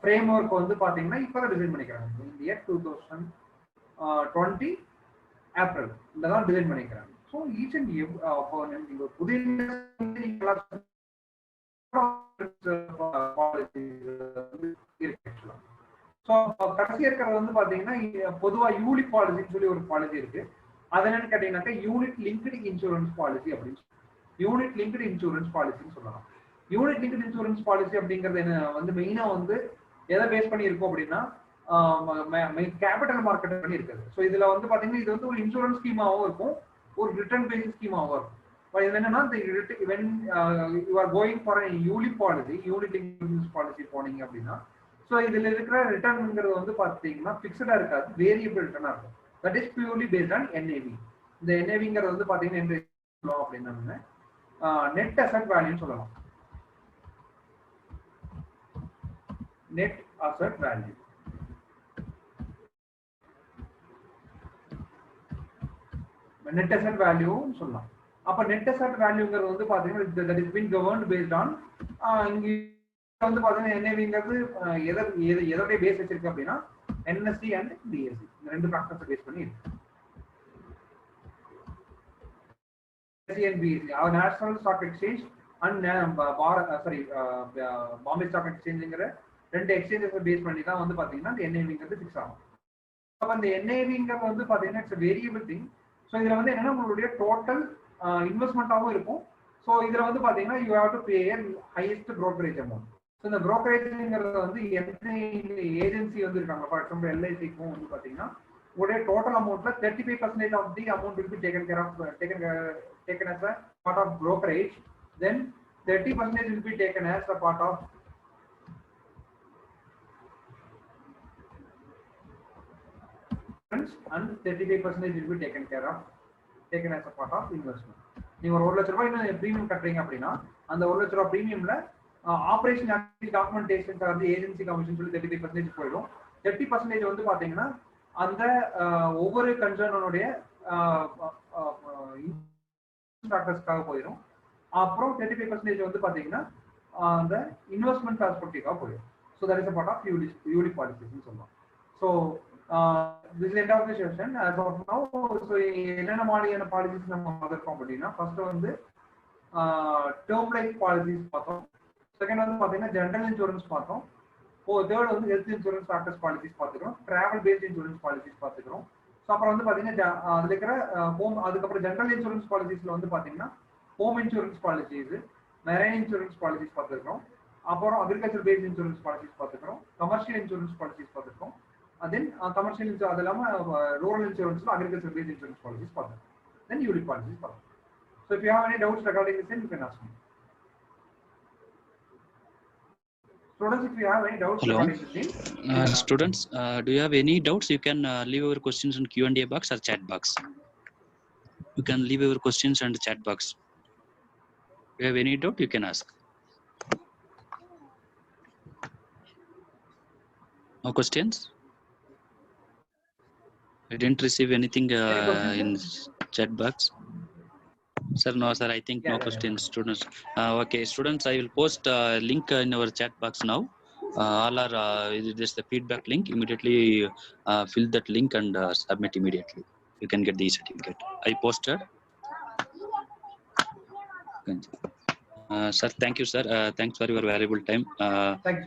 [SPEAKER 2] ஃப்ரேம் ஒர்க் வந்து பாத்தீங்கன்னா இப்பதான் டிசைன் பண்ணிக்கிறாங்க. இந்த இயர் 2020 ஏப்ரல் தான் டிசைன் பண்ணிக்கிறாங்க. ஸோ ஈச் அண்ட் நீங்க புதிய ஸோ கடைசி இருக்கிறது வந்து பாத்தீங்கன்னா பொதுவா யூனிட் பாலிசின்னு சொல்லி ஒரு பாலிசி இருக்கு. அது என்னன்னு கேட்டீங்கன்னாக்கா யூனிட் லிங்க்டு இன்சூரன்ஸ் பாலிசி அப்படின்னு யூனிட் லிங்க்டு இன்சூரன்ஸ் பாலிசின்னு சொல்லலாம். யூனிட் லிங்க்டு இன்சூரன்ஸ் பாலிசி அப்படிங்கிறது என்ன வந்து மெயினா வந்து எதை பேஸ் பண்ணி இருக்கும் அப்படின்னா கேபிட்டல் மார்க்கெட் பண்ணி இருக்குது. ஸோ இதுல வந்து பாத்தீங்கன்னா இது வந்து ஒரு இன்சூரன்ஸ் ஸ்கீமாவும் இருக்கும், ஒரு ரிட்டர்ன் பேசிஸ் ஸ்கீமாவும் இருக்கும். பட் இது என்னன்னா when you are going for a unit policy, unit linked insurance policy போனீங்க அப்படின்னா ஸோ இதுல இருக்கிற ரிட்டர்ன்ங்கிறது வந்து பாத்தீங்கன்னா பிக்ஸ்டா இருக்காது, வேரியபிள் ரிட்டர்னா இருக்கும். That is purely based on NAV. இந்த என்ஏவிங்கிறது வந்து பாத்தீங்கன்னா என்ன அப்படின்னா நெட் அசெட் வேல்யூன்னு சொல்லலாம். Net asset value net asset value சொல்லலாம். அப்ப நெட் அசெட் வேல்யூங்கிறது வந்து பாத்தீங்கன்னா that is been governed based on இங்க வந்து பாத்தீங்கன்னா என்ஏவிங்கிறது எதோடைய பேஸ் வச்சிருக்கு அப்படின்னா என்எஸ்சி அண்ட் பிஎஸ்சி இந்த ரெண்டு ஃபேக்டர்ஸ் பேஸ் பண்ணி இருக்கு. National stock exchange and Bombay stock எக்ஸ்சேஞ்சுங்கிற ரெண்டு எக்ஸ்சேஞ்சஸ் பேஸ் பண்ணி தான் வந்து பாத்தீங்கன்னா இந்த என்ஏவிங்கிறது ஃபிக்ஸ் ஆகும். அப்ப அந்த என்ஏவிங்கிறது வந்து பாத்தீங்கன்னா இட்ஸ் வேரியபிள் திங். ஸோ இதுல வந்து என்னன்னா உங்களுடைய டோட்டல் இன்வெஸ்ட்மெண்ட்டாகவும் இருக்கும். ஸோ இதுல வந்து பாத்தீங்கன்னா you have to pay highest brokerage amount. So இந்த ப்ரோக்கரேஜ்ங்கிறது வந்து எத்தனை ஏஜென்சி வந்து இருக்காங்க, ஃபார் எக்ஸாம்பிள் எல்ஐசிக்கும் வந்து பாத்தீங்கன்னா உங்களுடைய டோட்டல் அமௌண்ட்ல 35% of the amount will be taken as a part of brokerage. Then 30% will be taken as a part of and 35% will be taken as a part of investment. நீங்க ஒரு 1 லட்ச ரூபாய் பிரீமியம் கட்டுறீங்க அப்படின்னா அந்த 1 லட்ச ரூபாய் பிரீமியம்ல ஆபரேஷன் டாக்குமெண்டேஷன் வந்து ஏஜென்சி கமிஷன் சொல்லி 35% போயிடும். 30% வந்து பாத்தீங்கன்னா அந்த ஒவ்வொரு கன்சர்னுடைய ஃபேக்டர்ஸ்க்காக போயிடும். அப்புறம் 35% வந்து பாத்தீங்கன்னா அந்த இன்வெஸ்ட்மெண்ட் பெர்ஸ்பெக்டிவ்காக போயிடும். So that is a part of unit பாலிசிஸ்ன்னு சொல்லலாம். So this is the end of the session. As of now, so என்னென்ன மாதிரியான பாலிசிஸ் நம்ம பார்த்திருக்கோம் அப்படின்னா ஃபர்ஸ்ட் வந்து டேர்ம் லைஃப் பாலிசிஸ் பார்த்தோம். செகண்ட் வந்து பாத்தீங்கன்னா ஜெனரல் இன்சூரன்ஸ் பார்த்தோம். தேர்ட் வந்து ஹெல்த் இன்சூரன்ஸ் ஃபேக்டர்ஸ் பாலிசிஸ் பார்த்துக்கிறோம். டிராவல் பேஸ்ட் இன்சூரன்ஸ் பாலிசிஸ் பார்த்துக்கிறோம். ஸோ அப்புறம் வந்து பாத்தீங்கன்னா அதுல இருக்கிற அதுக்கப்புறம் ஜெனரல் இன்சூரன்ஸ் பாலிசிஸ்ல வந்து பாத்தீங்கன்னா home insurance policies, marine insurance policies பார்த்துக்கிறோம். அப்புறம் அக்ரிகல்ச்சர் பேஸ்ட் இன்சூரன்ஸ் பாலிசிஸ் பார்த்துக்கிறோம். கமர்ஷியல் இன்சூரன்ஸ் பாலிசிஸ் பார்த்துக்கிறோம். Then commercial insurance, அது இல்லாம rural insurance, agriculture based insurance policies பார்த்துக்கிறோம். Then unit policies பார்த்துக்கிறோம். So if you have any doubts regarding this, you can ask me. Students, if you have any doubts regarding this,
[SPEAKER 1] students, do you have any doubts? You can leave your questions in Q&A box or chat box. You can leave your questions in the chat box. If you have any doubt, you can ask. No questions? I didn't receive anything
[SPEAKER 2] Any questions,
[SPEAKER 1] in
[SPEAKER 2] sir?
[SPEAKER 1] chat box. Sir, no, sir. I think no
[SPEAKER 2] Yeah.
[SPEAKER 1] questions, students. Okay, students, I will post link in our chat box now. All are this the feedback link. Immediately fill that link and submit immediately. You can get the certificate. I posted. Sir, thank you, sir. Thanks for your valuable time.
[SPEAKER 2] Thank you.